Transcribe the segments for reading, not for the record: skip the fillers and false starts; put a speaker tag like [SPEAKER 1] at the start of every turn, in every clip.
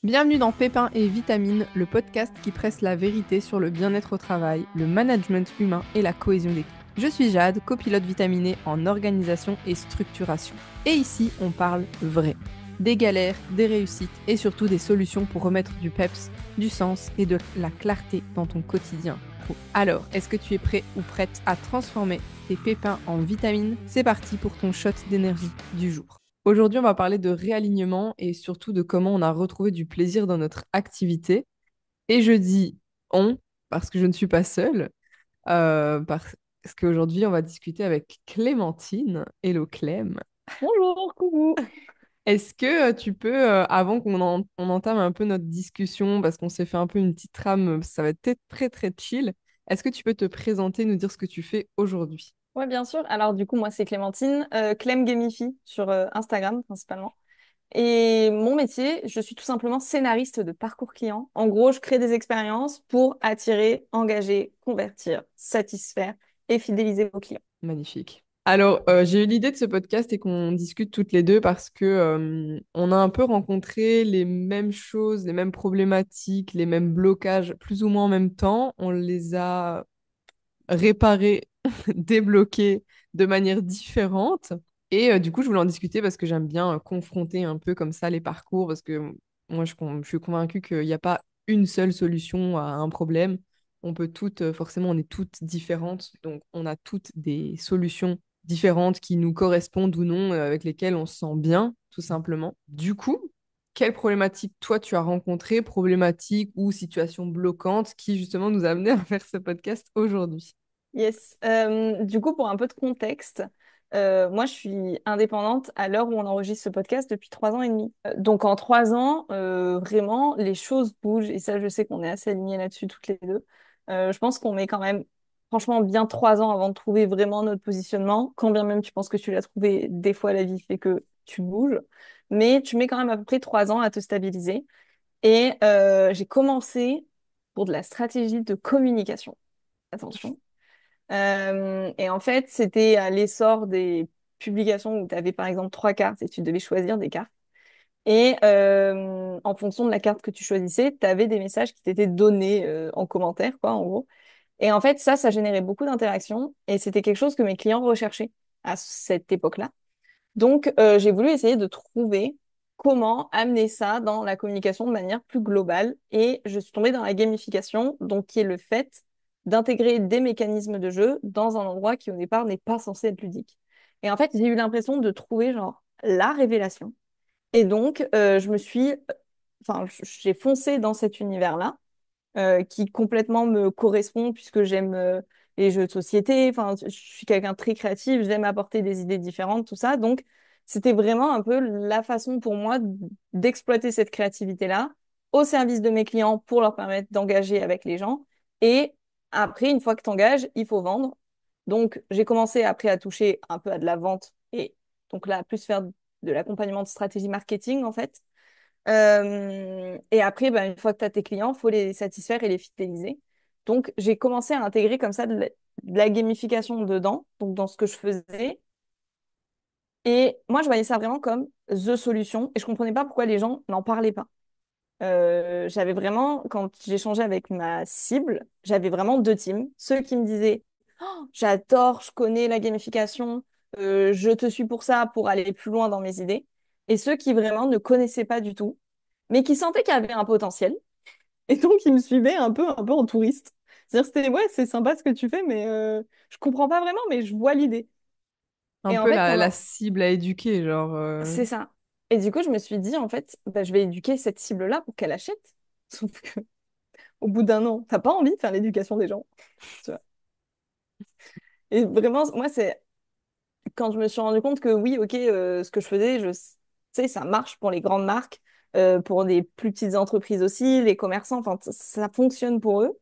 [SPEAKER 1] Bienvenue dans Pépins et Vitamines, le podcast qui presse la vérité sur le bien-être au travail, le management humain et la cohésion d'équipe. Je suis Jade, copilote vitaminée en organisation et structuration. Et ici, on parle vrai. Des galères, des réussites et surtout des solutions pour remettre du peps, du sens et de la clarté dans ton quotidien pro. Alors, est-ce que tu es prêt ou prête à transformer tes pépins en vitamines? C'est parti pour ton shot d'énergie du jour. Aujourd'hui, on va parler de réalignement et surtout de comment on a retrouvé du plaisir dans notre activité. Et je dis on parce que je ne suis pas seule, parce qu'aujourd'hui, on va discuter avec Clémentine. Hello Clem.
[SPEAKER 2] Bonjour, coucou.
[SPEAKER 1] Est-ce que tu peux, avant on entame un peu notre discussion, parce qu'on s'est fait un peu une petite trame, ça va être très très chill, est-ce que tu peux te présenter, nous dire ce que tu fais aujourd'hui?
[SPEAKER 2] Ouais, bien sûr. Alors, du coup, moi, c'est Clémentine, Clem Gamify sur Instagram principalement. Et mon métier, je suis tout simplement scénariste de parcours client. En gros, je crée des expériences pour attirer, engager, convertir, satisfaire et fidéliser vos clients.
[SPEAKER 1] Magnifique. Alors, j'ai eu l'idée de ce podcast et qu'on discute toutes les deux parce que on a un peu rencontré les mêmes choses, les mêmes problématiques, les mêmes blocages, plus ou moins en même temps. On les a réparés, débloqués de manière différente. Et du coup, je voulais en discuter parce que j'aime bien confronter un peu comme ça les parcours parce que moi, je suis convaincue qu'il n'y a pas une seule solution à un problème. On peut toutes, forcément, on est toutes différentes, donc on a toutes des solutions différentes qui nous correspondent ou non, avec lesquelles on se sent bien, tout simplement. Du coup, quelle problématique toi tu as rencontré, problématique ou situation bloquante qui justement nous a amené à faire ce podcast aujourd'hui?
[SPEAKER 2] Yes. Du coup, pour un peu de contexte, moi, je suis indépendante à l'heure où on enregistre ce podcast depuis 3 ans et demi. Donc, en 3 ans, vraiment, les choses bougent. Et ça, je sais qu'on est assez alignés là-dessus toutes les deux. Je pense qu'on met quand même, franchement, bien 3 ans avant de trouver vraiment notre positionnement. Quand bien même tu penses que tu l'as trouvé, des fois, la vie fait que tu bouges. Mais tu mets quand même à peu près 3 ans à te stabiliser. Et j'ai commencé pour de la stratégie de communication. Attention. Et en fait, c'était à l'essor des publications où tu avais par exemple 3 cartes et tu devais choisir des cartes. Et en fonction de la carte que tu choisissais, tu avais des messages qui t'étaient donnés en commentaire, quoi, en gros. Et en fait, ça générait beaucoup d'interactions et c'était quelque chose que mes clients recherchaient à cette époque-là. Donc, j'ai voulu essayer de trouver comment amener ça dans la communication de manière plus globale. Et je suis tombée dans la gamification, donc qui est le fait d'intégrer des mécanismes de jeu dans un endroit qui au départ n'est pas censé être ludique. Et en fait, j'ai eu l'impression de trouver genre la révélation. Et donc, j'ai foncé dans cet univers-là qui complètement me correspond puisque j'aime les jeux de société. Enfin, je suis quelqu'un de très créatif, j'aime apporter des idées différentes, tout ça. Donc, c'était vraiment un peu la façon pour moi d'exploiter cette créativité-là au service de mes clients pour leur permettre d'engager avec les gens. Et après, une fois que tu engages, il faut vendre. Donc, j'ai commencé après à toucher un peu à de la vente et donc là, à plus faire de l'accompagnement de stratégie marketing en fait. Et après, ben, une fois que tu as tes clients, il faut les satisfaire et les fidéliser. Donc, j'ai commencé à intégrer comme ça de la gamification dedans, donc dans ce que je faisais. Et moi, je voyais ça vraiment comme the solution et je comprenais pas pourquoi les gens n'en parlaient pas. J'avais vraiment, quand j'échangeais avec ma cible, j'avais vraiment deux teams. Ceux qui me disaient, oh, j'adore, je connais la gamification, je te suis pour ça, pour aller plus loin dans mes idées. Et ceux qui vraiment ne connaissaient pas du tout, mais qui sentaient qu'il y avait un potentiel. Et donc, ils me suivaient un peu en touriste. C'est-à-dire, c'était, ouais, c'est sympa ce que tu fais, mais je comprends pas vraiment, mais je vois l'idée.
[SPEAKER 1] Un
[SPEAKER 2] Et en
[SPEAKER 1] peu
[SPEAKER 2] fait,
[SPEAKER 1] la
[SPEAKER 2] pendant,
[SPEAKER 1] cible à éduquer, genre.
[SPEAKER 2] c'est ça. Et du coup, je me suis dit, en fait, bah, je vais éduquer cette cible-là pour qu'elle achète. Sauf que au bout d'un an, t'as pas envie de faire l'éducation des gens, tu vois. Et vraiment, moi, c'est quand je me suis rendu compte que oui, ok, ce que je faisais, je sais, ça marche pour les grandes marques, pour des plus petites entreprises aussi, les commerçants, enfin, ça fonctionne pour eux.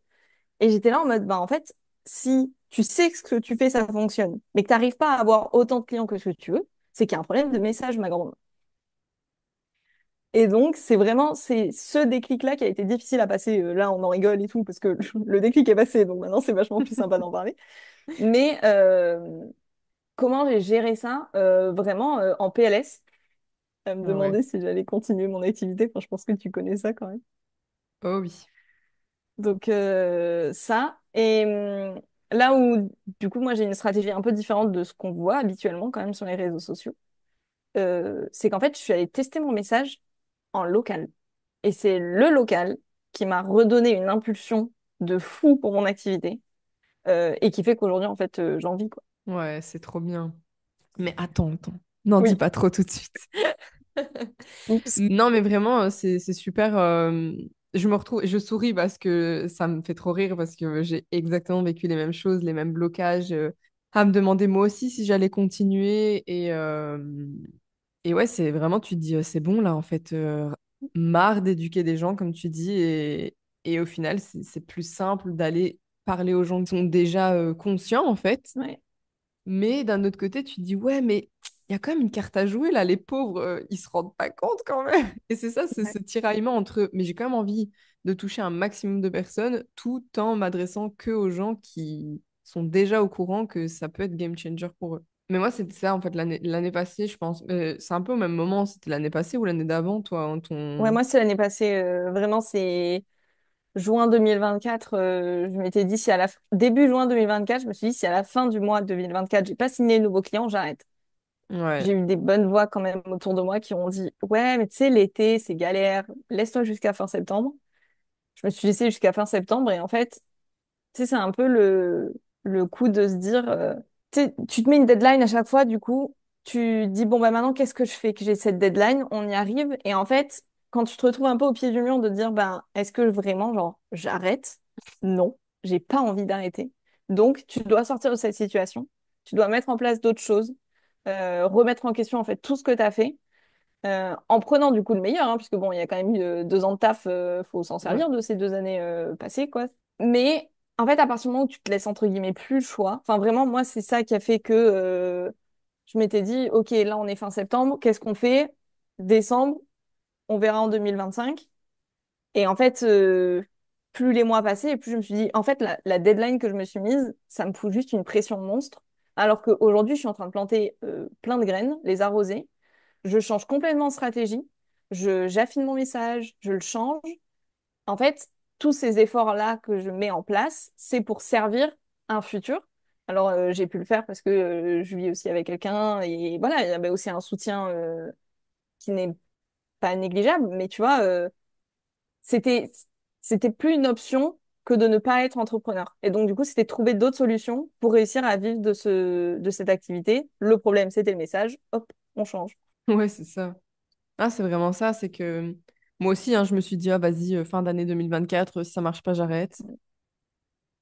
[SPEAKER 2] Et j'étais là en mode, bah, en fait, si tu sais que ce que tu fais, ça fonctionne, mais que tu n'arrives pas à avoir autant de clients que ce que tu veux, c'est qu'il y a un problème de message, ma grande. Et donc, c'est ce déclic-là qui a été difficile à passer. Là, on en rigole et tout, parce que le déclic est passé, donc maintenant, c'est vachement plus sympa d'en parler. Mais comment j'ai géré ça vraiment en PLS. à me
[SPEAKER 1] Ah ouais.
[SPEAKER 2] demander si j'allais continuer mon activité. Enfin, je pense que tu connais ça quand même.
[SPEAKER 1] Oh oui.
[SPEAKER 2] Donc ça. Et là où, du coup, moi, j'ai une stratégie un peu différente de ce qu'on voit habituellement quand même sur les réseaux sociaux, c'est qu'en fait, je suis allée tester mon message en local. Et c'est le local qui m'a redonné une impulsion de fou pour mon activité et qui fait qu'aujourd'hui, en fait, j'en vis, quoi.
[SPEAKER 1] Ouais, c'est trop bien. Mais attends. N'en dis
[SPEAKER 2] Oui.
[SPEAKER 1] pas trop tout de suite.
[SPEAKER 2] Oups.
[SPEAKER 1] Non, mais vraiment, c'est super. Je me retrouve, je souris parce que ça me fait trop rire parce que j'ai exactement vécu les mêmes choses, les mêmes blocages, à me demander moi aussi si j'allais continuer. Et ouais, c'est vraiment, tu te dis, c'est bon là, en fait, marre d'éduquer des gens, comme tu dis. Et au final, c'est plus simple d'aller parler aux gens qui sont déjà conscients, en fait.
[SPEAKER 2] Ouais,
[SPEAKER 1] Mais d'un autre côté, tu te dis, ouais, mais il y a quand même une carte à jouer là, les pauvres, ils se rendent pas compte quand même. Et c'est ça, c'est
[SPEAKER 2] ouais,
[SPEAKER 1] ce tiraillement entre, mais j'ai quand même envie de toucher un maximum de personnes tout en m'adressant que aux gens qui sont déjà au courant que ça peut être game changer pour eux. Mais moi, c'était ça, en fait, l'année passée, je pense. C'est un peu au même moment, c'était l'année passée ou l'année d'avant, toi, hein,
[SPEAKER 2] ouais,
[SPEAKER 1] ton...
[SPEAKER 2] moi, c'est l'année passée. Vraiment, c'est juin 2024. Je m'étais dit, si à la début juin 2024, je me suis dit, si à la fin du mois 2024, j'ai pas signé de nouveaux clients, j'arrête.
[SPEAKER 1] Ouais,
[SPEAKER 2] J'ai eu des bonnes voix quand même autour de moi qui ont dit, ouais, mais tu sais, l'été, c'est galère. Laisse-toi jusqu'à fin septembre. Je me suis laissée jusqu'à fin septembre et en fait, tu sais, c'est un peu le coup de se dire, tu sais, tu te mets une deadline à chaque fois, du coup, tu dis, bon, bah maintenant, qu'est-ce que je fais? Que j'ai cette deadline, on y arrive. Et en fait, quand tu te retrouves un peu au pied du mur de dire, ben, est-ce que vraiment, genre, j'arrête? Non, j'ai pas envie d'arrêter. Donc, tu dois sortir de cette situation. Tu dois mettre en place d'autres choses, remettre en question, en fait, tout ce que tu as fait. En prenant du coup le meilleur, hein, puisque bon, il y a quand même eu 2 ans de taf, faut s'en
[SPEAKER 1] ouais,
[SPEAKER 2] servir de ces 2 années passées, quoi. Mais en fait, à partir du moment où tu te laisses entre guillemets plus le choix, enfin vraiment, moi, c'est ça qui a fait que je m'étais dit, ok, là, on est fin septembre, qu'est-ce qu'on fait? Décembre, on verra en 2025. Et en fait, plus les mois passaient, et plus je me suis dit, en fait, la deadline que je me suis mise, ça me fout juste une pression monstre. Alors qu'aujourd'hui, je suis en train de planter plein de graines, les arroser. Je change complètement de stratégie. J'affine mon message, je le change. En fait, tous ces efforts-là que je mets en place, c'est pour servir un futur. Alors, j'ai pu le faire parce que je vis aussi avec quelqu'un et voilà, il y avait aussi un soutien qui n'est pas négligeable, mais tu vois, c'était, c'était plus une option que de ne pas être entrepreneur. Et donc, du coup, c'était trouver d'autres solutions pour réussir à vivre de cette activité. Le problème, c'était le message. Hop, on change.
[SPEAKER 1] ouais, c'est ça. Ah, c'est vraiment ça, c'est que moi aussi, hein, je me suis dit, ah, vas-y, fin d'année 2024, si ça marche pas, j'arrête.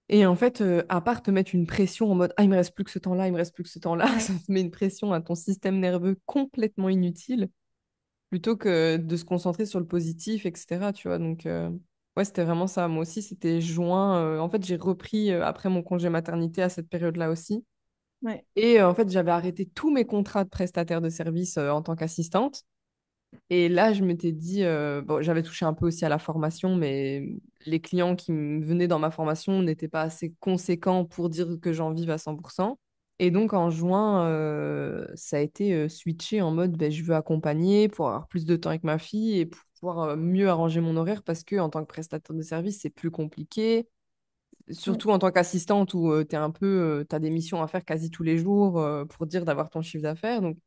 [SPEAKER 1] Et en fait, à part te mettre une pression en mode, ah, il me reste plus que ce temps-là, il me reste plus que ce temps-là,
[SPEAKER 2] Ouais,
[SPEAKER 1] ça te met une pression à ton système nerveux complètement inutile, plutôt que de se concentrer sur le positif, etc. Tu vois, donc, ouais, c'était vraiment ça. Moi aussi, c'était juin. En fait, j'ai repris après mon congé maternité à cette période-là aussi.
[SPEAKER 2] ouais,
[SPEAKER 1] Et en fait, j'avais arrêté tous mes contrats de prestataire de service en tant qu'assistante. Et là, je m'étais dit, bon, j'avais touché un peu aussi à la formation, mais les clients qui venaient dans ma formation n'étaient pas assez conséquents pour dire que j'en vive à 100%. Et donc, en juin, ça a été switché en mode, ben, je veux accompagner pour avoir plus de temps avec ma fille et pour pouvoir mieux arranger mon horaire parce que en tant que prestataire de service, c'est plus compliqué.
[SPEAKER 2] mm,
[SPEAKER 1] Surtout en tant qu'assistante où tu un peu, t'as des missions à faire quasi tous les jours pour dire d'avoir ton chiffre d'affaires. Donc,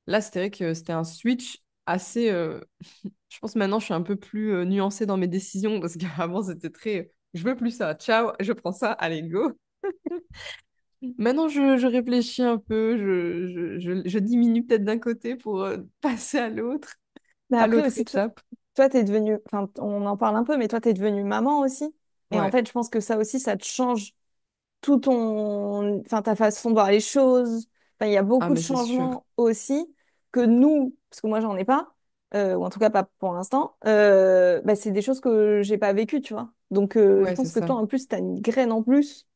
[SPEAKER 1] là, c'était vrai que c'était un switch assez. Je pense maintenant, je suis un peu plus nuancée dans mes décisions parce qu'avant, c'était très. Je veux plus ça. Ciao, je prends ça. Allez, go. Maintenant, je réfléchis un peu. Je diminue peut-être d'un côté pour passer
[SPEAKER 2] mais
[SPEAKER 1] à
[SPEAKER 2] après
[SPEAKER 1] l'autre
[SPEAKER 2] aussi,
[SPEAKER 1] étape.
[SPEAKER 2] toi, t'es devenue, enfin, on en parle un peu, mais toi, t'es devenue maman aussi. Et en
[SPEAKER 1] Ouais.
[SPEAKER 2] fait, je pense que ça aussi, ça te change tout ton, enfin, ta façon de voir les choses. Enfin, il y a
[SPEAKER 1] Ah,
[SPEAKER 2] beaucoup de
[SPEAKER 1] mais c'est sûr.
[SPEAKER 2] changements aussi que nous, parce que moi, j'en ai pas, ou en tout cas pas pour l'instant, bah, c'est des choses que j'ai pas vécues, tu vois. Donc, je
[SPEAKER 1] Ouais, c'est
[SPEAKER 2] pense que
[SPEAKER 1] ça.
[SPEAKER 2] toi, en plus, t'as une graine en plus.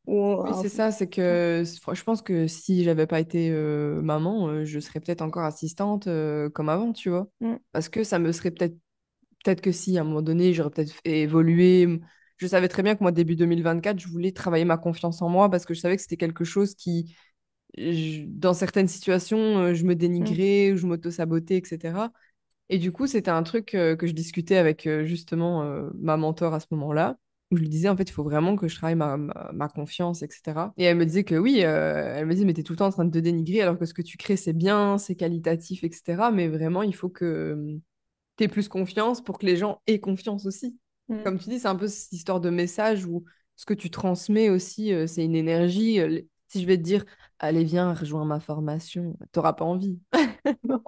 [SPEAKER 2] Ou
[SPEAKER 1] Oui, c'est ça. C'est
[SPEAKER 2] tu vois.
[SPEAKER 1] que je pense que si j'avais pas été maman, je serais peut-être encore assistante comme avant, tu vois.
[SPEAKER 2] Mm.
[SPEAKER 1] Parce que ça me serait peut-être que si, à un moment donné, j'aurais peut-être évolué. Je savais très bien que moi, début 2024, je voulais travailler ma confiance en moi parce que je savais que c'était quelque chose qui dans certaines situations, je me
[SPEAKER 2] Mm.
[SPEAKER 1] dénigrais ou je m'auto-sabotais, etc. Et du coup, c'était un truc que je discutais avec justement ma mentor à ce moment-là, où je lui disais, en fait, il faut vraiment que je travaille ma confiance, etc. Et elle me disait que oui, elle me disait, mais t'es tout le temps en train de te dénigrer alors que ce que tu crées, c'est bien, c'est qualitatif, etc. Mais vraiment, il faut que t'aies plus confiance pour que les gens aient confiance aussi.
[SPEAKER 2] Mm.
[SPEAKER 1] Comme tu dis, c'est un peu cette histoire de message où ce que tu transmets aussi, c'est une énergie. Si je vais te dire, allez, viens, rejoins ma formation, t'auras pas envie.
[SPEAKER 2] Non,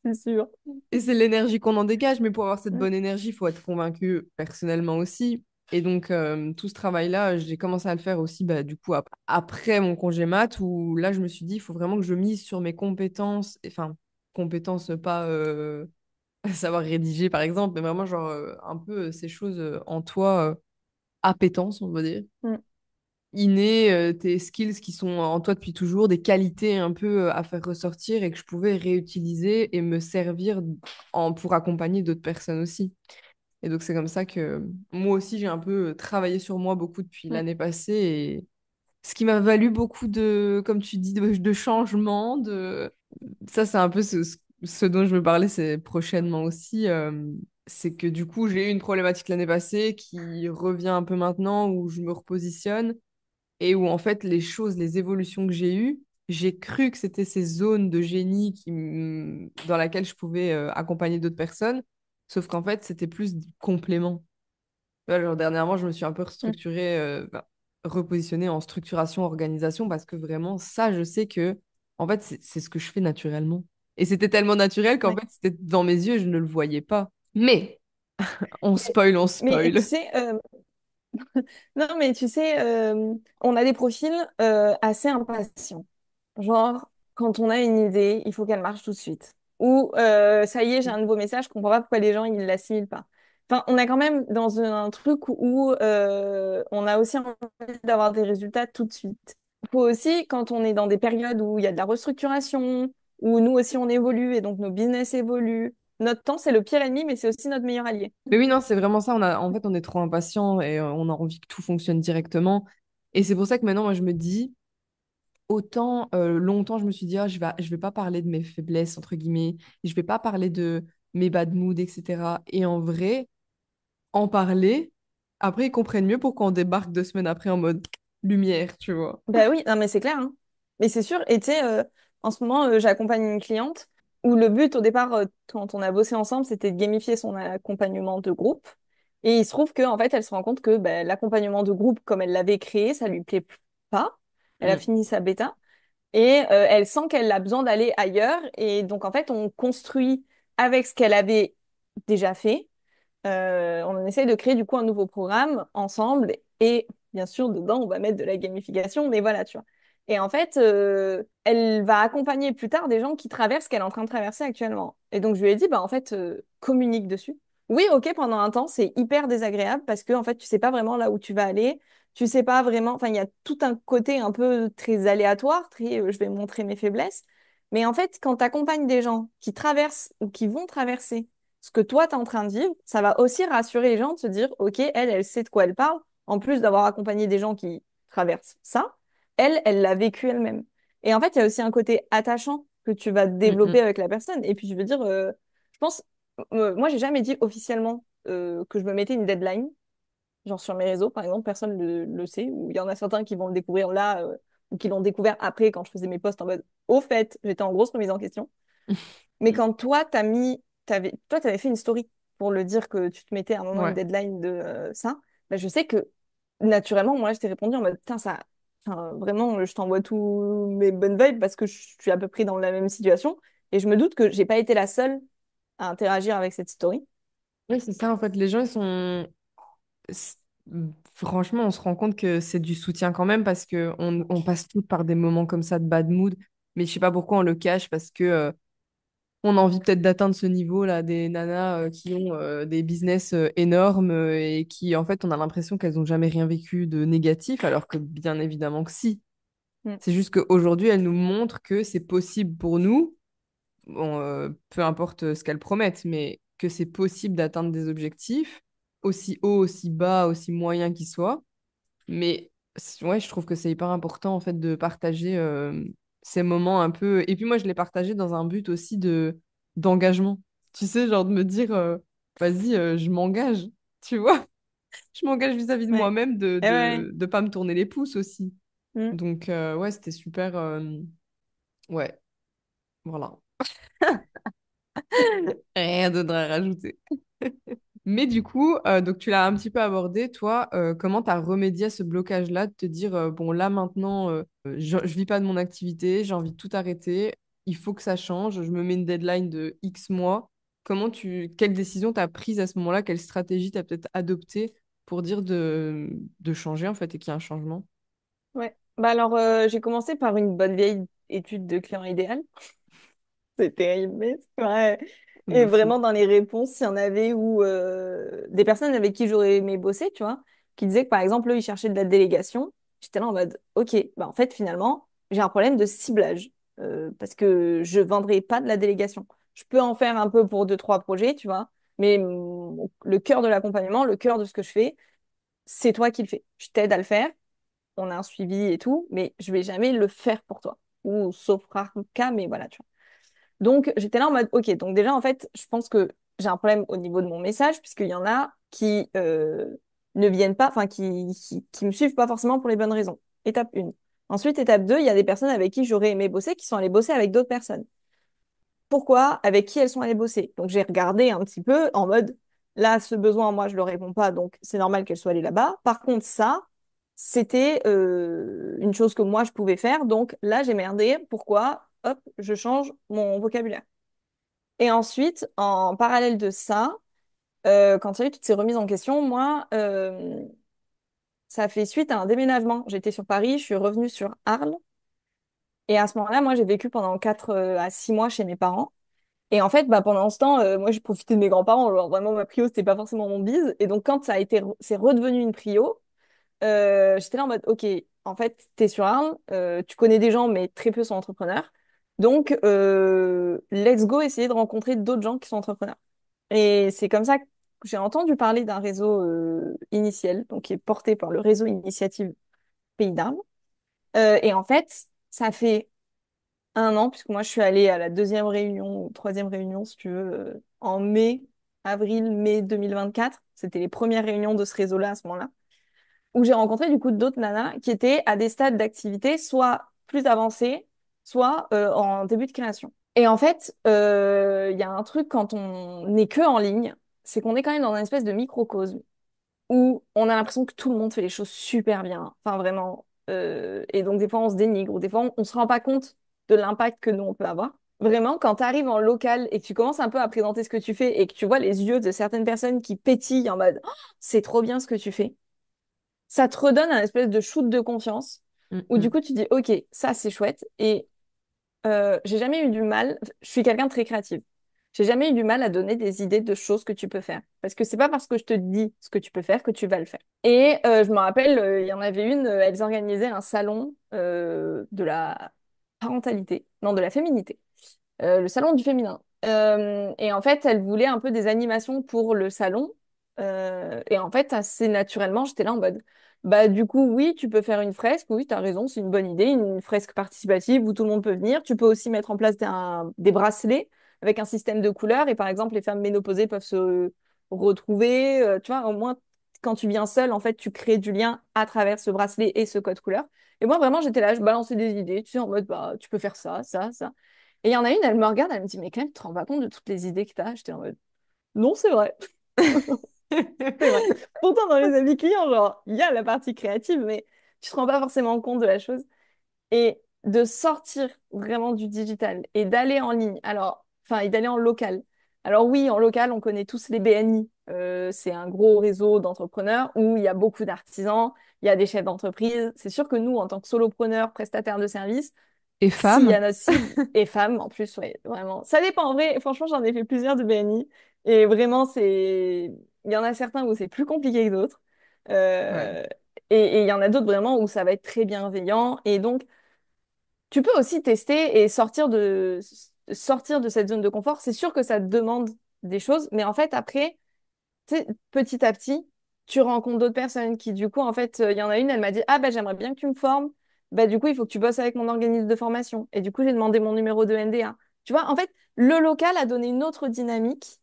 [SPEAKER 2] c'est sûr.
[SPEAKER 1] Et c'est l'énergie qu'on en dégage, mais pour avoir cette
[SPEAKER 2] Mm.
[SPEAKER 1] bonne énergie, il faut être convaincu personnellement aussi. Et donc, tout ce travail-là, j'ai commencé à le faire aussi, bah, du coup, après mon congé mat, où là, je me suis dit, il faut vraiment que je mise sur mes compétences, enfin, compétences pas savoir rédiger, par exemple, mais vraiment, genre, un peu ces choses en toi, appétence, on va dire
[SPEAKER 2] Mm.
[SPEAKER 1] innées, tes skills qui sont en toi depuis toujours, des qualités un peu à faire ressortir et que je pouvais réutiliser et me servir pour accompagner d'autres personnes aussi. Et donc c'est comme ça que moi aussi j'ai un peu travaillé sur moi beaucoup depuis
[SPEAKER 2] Mm.
[SPEAKER 1] l'année passée et ce qui m'a valu beaucoup de, comme tu dis, de changements, ça c'est un peu ce dont je veux parler c'est prochainement aussi. C'est que du coup j'ai eu une problématique l'année passée qui revient un peu maintenant où je me repositionne et où en fait les choses, les évolutions que j'ai eues, j'ai cru que c'était ces zones de génie dans laquelle je pouvais accompagner d'autres personnes, sauf qu'en fait c'était plus du complément. Tu vois, genre, dernièrement, je me suis un peu
[SPEAKER 2] Mm.
[SPEAKER 1] restructurée, repositionnée en structuration, organisation, parce que vraiment ça, je sais que en fait c'est ce que je fais naturellement. Et c'était tellement naturel qu'en
[SPEAKER 2] Ouais.
[SPEAKER 1] fait c'était dans mes yeux, je ne le voyais pas. Mais on
[SPEAKER 2] Mais,
[SPEAKER 1] spoil, on
[SPEAKER 2] mais tu
[SPEAKER 1] spoil.
[SPEAKER 2] sais, non, mais tu sais, on a des profils assez impatients. Genre, quand on a une idée, il faut qu'elle marche tout de suite. Ou ça y est, j'ai un nouveau message, je comprends pas pourquoi les gens ils l'assimilent pas. Enfin, on est quand même dans un truc où on a aussi envie d'avoir des résultats tout de suite. Il faut aussi, quand on est dans des périodes où il y a de la restructuration, où nous aussi on évolue et donc nos business évoluent, notre temps c'est le pire ennemi, mais c'est aussi notre meilleur allié.
[SPEAKER 1] Mais oui, non, c'est vraiment ça. En fait, on est trop impatient et on a envie que tout fonctionne directement. Et c'est pour ça que maintenant, moi, je me dis, autant longtemps, je me suis dit, ah, je vais pas parler de mes faiblesses, entre guillemets, je vais pas parler de mes bad moods, etc. Et en vrai, en parler, après, ils comprennent mieux pourquoi on débarque 2 semaines après en mode lumière, tu vois.
[SPEAKER 2] Bah oui, non, mais c'est clair, hein. Mais c'est sûr. Et tu sais, en ce moment, j'accompagne une cliente où le but au départ, quand on a bossé ensemble, c'était de gamifier son accompagnement de groupe. Et il se trouve qu'en fait, elle se rend compte que bah, l'accompagnement de groupe, comme elle l'avait créé, ça lui plaît pas. Elle a
[SPEAKER 1] Mm.
[SPEAKER 2] fini sa bêta et elle sent qu'elle a besoin d'aller ailleurs. Et donc, en fait, on construit avec ce qu'elle avait déjà fait. On essaie de créer du coup un nouveau programme ensemble et bien sûr dedans on va mettre de la gamification, mais voilà, tu vois. Et en fait, elle va accompagner plus tard des gens qui traversent ce qu'elle est en train de traverser actuellement. Et donc je lui ai dit, bah en fait, communique dessus. Oui, ok, pendant un temps c'est hyper désagréable parce que en fait tu sais pas vraiment là où tu vas aller, tu sais pas vraiment, enfin il y a tout un côté un peu très aléatoire, très je vais montrer mes faiblesses. Mais en fait, quand tu accompagnes des gens qui traversent ou qui vont traverser ce que toi, tu es en train de vivre, ça va aussi rassurer les gens de se dire, OK, elle sait de quoi elle parle. En plus d'avoir accompagné des gens qui traversent ça, elle l'a vécu elle-même. Et en fait, il y a aussi un côté attachant que tu vas
[SPEAKER 1] Mm,
[SPEAKER 2] développer
[SPEAKER 1] mm.
[SPEAKER 2] avec la personne. Et puis, je veux dire, je pense, moi, j'ai jamais dit officiellement que je me mettais une deadline. Genre sur mes réseaux, par exemple, personne le sait. Ou il y en a certains qui vont le découvrir là, ou qui l'ont découvert après quand je faisais mes posts en mode, au fait, j'étais en grosse remise en question. Mais quand toi, t'avais fait une story pour le dire que tu te mettais à un moment une
[SPEAKER 1] Ouais.
[SPEAKER 2] deadline de ça, bah, je sais que naturellement, moi, je t'ai répondu en mode, putain, ça, enfin, vraiment, je t'envoie tous mes bonnes vibes parce que je suis à peu près dans la même situation. Et je me doute que j'ai pas été la seule à interagir avec cette story.
[SPEAKER 1] Oui, c'est ça, en fait, les gens, ils sont... c- Franchement, on se rend compte que c'est du soutien quand même parce que on passe tous par des moments comme ça de bad mood, mais je sais pas pourquoi on le cache parce que on a envie peut-être d'atteindre ce niveau-là des nanas qui ont des business énormes et qui, en fait, on a l'impression qu'elles ont jamais rien vécu de négatif, alors que bien évidemment que si.
[SPEAKER 2] Mm.
[SPEAKER 1] C'est juste qu'aujourd'hui, elles nous montrent que c'est possible pour nous, bon, peu importe ce qu'elles promettent, mais que c'est possible d'atteindre des objectifs, aussi hauts, aussi bas, aussi moyens qu'ils soient. Mais ouais, je trouve que c'est hyper important en fait de partager. ces moments un peu. Et puis moi, je l'ai partagé dans un but aussi d'engagement. Tu sais, genre de me dire, vas-y, je m'engage, tu vois. Je m'engage vis-à-vis de
[SPEAKER 2] Ouais.
[SPEAKER 1] moi-même
[SPEAKER 2] Et ouais.
[SPEAKER 1] de pas me tourner les pouces aussi.
[SPEAKER 2] Mm.
[SPEAKER 1] Donc, ouais, c'était super. Ouais, voilà. Rien d'autre à rajouter. Mais du coup, donc tu l'as un petit peu abordé, toi, comment tu as remédié à ce blocage-là de te dire, bon, là maintenant, je vis pas de mon activité, j'ai envie de tout arrêter, il faut que ça change, je me mets une deadline de X mois. Quelle décision tu as prise à ce moment-là, quelle stratégie tu as peut-être adoptée pour dire de changer en fait et qu'il y a un changement?
[SPEAKER 2] Ouais. Bah alors, j'ai commencé par une bonne vieille étude de client idéal. C'est terrible, mais c'est vrai. Et
[SPEAKER 1] De fou.
[SPEAKER 2] vraiment, dans les réponses, il y en avait où des personnes avec qui j'aurais aimé bosser, tu vois, qui disaient que par exemple, eux, ils cherchaient de la délégation. J'étais là en mode, OK, bah en fait, finalement, j'ai un problème de ciblage parce que je vendrai pas de la délégation. Je peux en faire un peu pour deux, trois projets, tu vois, mais le cœur de l'accompagnement, le cœur de ce que je fais, c'est toi qui le fais. Je t'aide à le faire, on a un suivi et tout, mais je vais jamais le faire pour toi. Ou sauf rare cas, mais voilà, tu vois. Donc, j'étais là en mode, OK, donc déjà, en fait, je pense que j'ai un problème au niveau de mon message, puisqu'il y en a qui ne viennent pas, enfin, qui me suivent pas forcément pour les bonnes raisons. Étape 1. Ensuite, étape 2, il y a des personnes avec qui j'aurais aimé bosser, qui sont allées bosser avec d'autres personnes. Pourquoi? Avec qui elles sont allées bosser? Donc, j'ai regardé un petit peu en mode, là, ce besoin, moi, je le réponds pas, donc c'est normal qu'elles soient allées là-bas. Par contre, ça, c'était une chose que moi, je pouvais faire. Donc, là, j'ai merdé. Pourquoi? Hop, je change mon vocabulaire. Et ensuite, en parallèle de ça, quand il y a eu toutes ces remises en question, moi, ça fait suite à un déménagement. J'étais sur Paris, je suis revenue sur Arles. Et à ce moment-là, moi, j'ai vécu pendant 4 à 6 mois chez mes parents. Et en fait, bah, pendant ce temps, moi, j'ai profité de mes grands-parents. Alors, vraiment, ma prio, c'était pas forcément mon bise. Et donc, quand ça a été, c'est redevenu une prio, j'étais là en mode, OK, en fait, t'es sur Arles, tu connais des gens, mais très peu sont entrepreneurs. Donc, let's go essayer de rencontrer d'autres gens qui sont entrepreneurs. Et c'est comme ça que j'ai entendu parler d'un réseau initial, donc qui est porté par le réseau Initiative Pays d'Armes. Et en fait, ça fait un an, puisque moi je suis allée à la deuxième réunion, ou troisième réunion, si tu veux, en mai, avril-mai 2024. C'était les premières réunions de ce réseau-là à ce moment-là, où j'ai rencontré du coup d'autres nanas qui étaient à des stades d'activité, soit plus avancés, soit en début de création. Et en fait, il y a un truc quand on n'est que en ligne, c'est qu'on est quand même dans une espèce de microcosme où on a l'impression que tout le monde fait les choses super bien. Enfin, vraiment. Et donc, des fois, on se dénigre, ou des fois, on se rend pas compte de l'impact que nous, on peut avoir. Vraiment, quand tu arrives en local et que tu commences un peu à présenter ce que tu fais et que tu vois les yeux de certaines personnes qui pétillent en mode «Oh, c'est trop bien ce que tu fais», ça te redonne un espèce de shoot de confiance
[SPEAKER 1] Mm,
[SPEAKER 2] où du
[SPEAKER 1] mm.
[SPEAKER 2] coup, tu dis «Ok, ça, c'est chouette». Et j'ai jamais eu du mal. Je suis quelqu'un de très créatif. J'ai jamais eu du mal à donner des idées de choses que tu peux faire. Parce que c'est pas parce que je te dis ce que tu peux faire que tu vas le faire. Et je me rappelle, il y en avait une, elles organisaient un salon de la parentalité, non, de la féminité, le salon du féminin. Et en fait, elles voulaient un peu des animations pour le salon. Et en fait, assez naturellement, j'étais là en mode, bah du coup, oui, tu peux faire une fresque, oui, tu as raison, c'est une bonne idée, une fresque participative où tout le monde peut venir. Tu peux aussi mettre en place des bracelets avec un système de couleurs. Et par exemple, les femmes ménopausées peuvent se retrouver. Tu vois, au moins, quand tu viens seule, en fait, tu crées du lien à travers ce bracelet et ce code couleur. Et moi, vraiment, j'étais là, je balançais des idées, tu sais, en mode, bah, tu peux faire ça, ça, ça. Et il y en a une, elle me regarde, elle me dit, mais quand même, tu te rends pas compte de toutes les idées que tu as? J'étais en mode, non, c'est vrai, c'est vrai. Pourtant, dans les avis clients, genre, il y a la partie créative, mais tu te rends pas forcément compte de la chose. Et de sortir vraiment du digital et d'aller en ligne, alors, enfin, et d'aller en local. Alors oui, en local, on connaît tous les BNI. C'est un gros réseau d'entrepreneurs où il y a beaucoup d'artisans, il y a des chefs d'entreprise. C'est sûr que nous, en tant que solopreneurs, prestataires de services,
[SPEAKER 1] Et
[SPEAKER 2] s'il y
[SPEAKER 1] femme?
[SPEAKER 2] a notre cible, et femmes en plus, ouais, vraiment. Ça dépend en vrai. Franchement, j'en ai fait plusieurs de BNI. Et vraiment, il y en a certains où c'est plus compliqué que d'autres.
[SPEAKER 1] Ouais.
[SPEAKER 2] Euh, et il y en a d'autres vraiment où ça va être très bienveillant. Et donc, tu peux aussi tester et sortir de cette zone de confort. C'est sûr que ça te demande des choses, mais en fait, après, tu sais, petit à petit, tu rencontres d'autres personnes qui, du coup, en fait, il y en a une, elle m'a dit, ah ben j'aimerais bien que tu me formes. bah, du coup, il faut que tu bosses avec mon organisme de formation. Et du coup, j'ai demandé mon numéro de NDA. Tu vois, en fait, le local a donné une autre dynamique,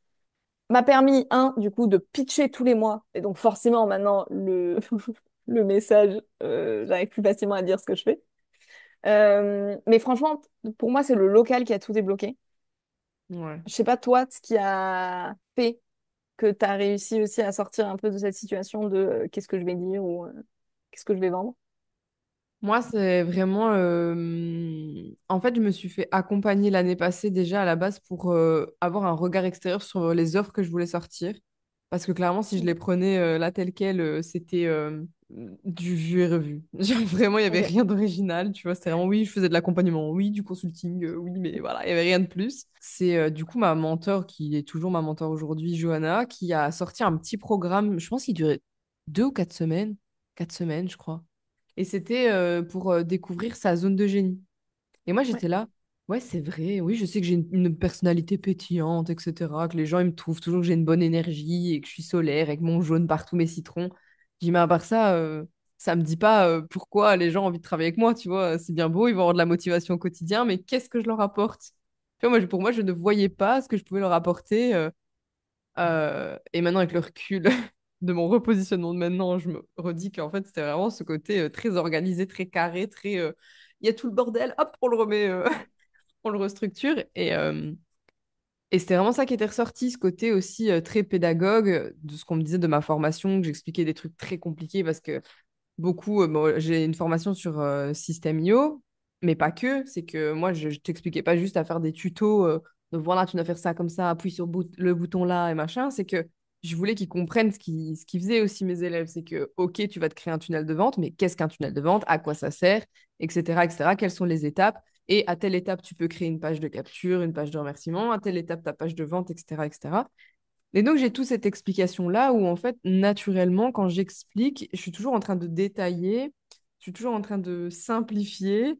[SPEAKER 2] m'a permis, du coup, de pitcher tous les mois. Et donc, forcément, maintenant, le message, j'arrive plus facilement à dire ce que je fais. Mais franchement, pour moi, c'est le local qui a tout débloqué.
[SPEAKER 1] Ouais.
[SPEAKER 2] Je sais pas, toi, ce qui a fait que tu as réussi aussi à sortir un peu de cette situation de qu'est-ce que je vais dire ou qu'est-ce que je vais vendre.
[SPEAKER 1] Moi, c'est vraiment... En fait, je me suis fait accompagner l'année passée déjà à la base pour avoir un regard extérieur sur les offres que je voulais sortir. Parce que clairement, si je les prenais là tel quel, c'était du vu et revu. Genre, vraiment, il n'y avait
[SPEAKER 2] Ok.
[SPEAKER 1] rien d'original. Tu vois, c'était vraiment, oui, je faisais de l'accompagnement, oui, du consulting, oui, mais voilà, il n'y avait rien de plus. C'est du coup ma mentor, qui est toujours ma mentor aujourd'hui, Johanna, qui a sorti un petit programme, je pense qu'il durait 2 ou 4 semaines. 4 semaines, je crois. Et c'était pour découvrir sa zone de génie. Et moi,
[SPEAKER 2] Ouais.
[SPEAKER 1] j'étais là, ouais, c'est vrai, oui, je sais que j'ai une personnalité pétillante, etc., que les gens, ils me trouvent toujours que j'ai une bonne énergie et que je suis solaire avec mon jaune partout, mes citrons. J'ai dit, mais à part ça, ça me dit pas pourquoi les gens ont envie de travailler avec moi, tu vois. C'est bien beau, ils vont avoir de la motivation au quotidien, mais qu'est-ce que je leur apporte? Tu vois, moi, pour moi, je ne voyais pas ce que je pouvais leur apporter. Et maintenant, avec le recul de mon repositionnement de maintenant, je me redis qu'en fait, c'était vraiment ce côté très organisé, très carré, très... Il y a tout le bordel, hop, on le remet, on le restructure. Et c'était vraiment ça qui était ressorti, ce côté aussi très pédagogue de ce qu'on me disait de ma formation, que j'expliquais des trucs très compliqués parce que beaucoup, bon, j'ai une formation sur System.io, mais pas que. C'est que moi, je t'expliquais pas juste à faire des tutos, de voilà, tu dois faire ça comme ça, appuie sur le bouton là et machin. C'est que je voulais qu'ils comprennent ce qu'ils faisaient aussi mes élèves. C'est que, ok, tu vas te créer un tunnel de vente, mais qu'est-ce qu'un tunnel de vente? À quoi ça sert? Etc., etc. Quelles sont les étapes? Et à telle étape, tu peux créer une page de capture, une page de remerciement. À telle étape, ta page de vente, etc., etc. Et donc, j'ai toute cette explication-là où, en fait, naturellement, quand j'explique, je suis toujours en train de détailler, je suis toujours en train de simplifier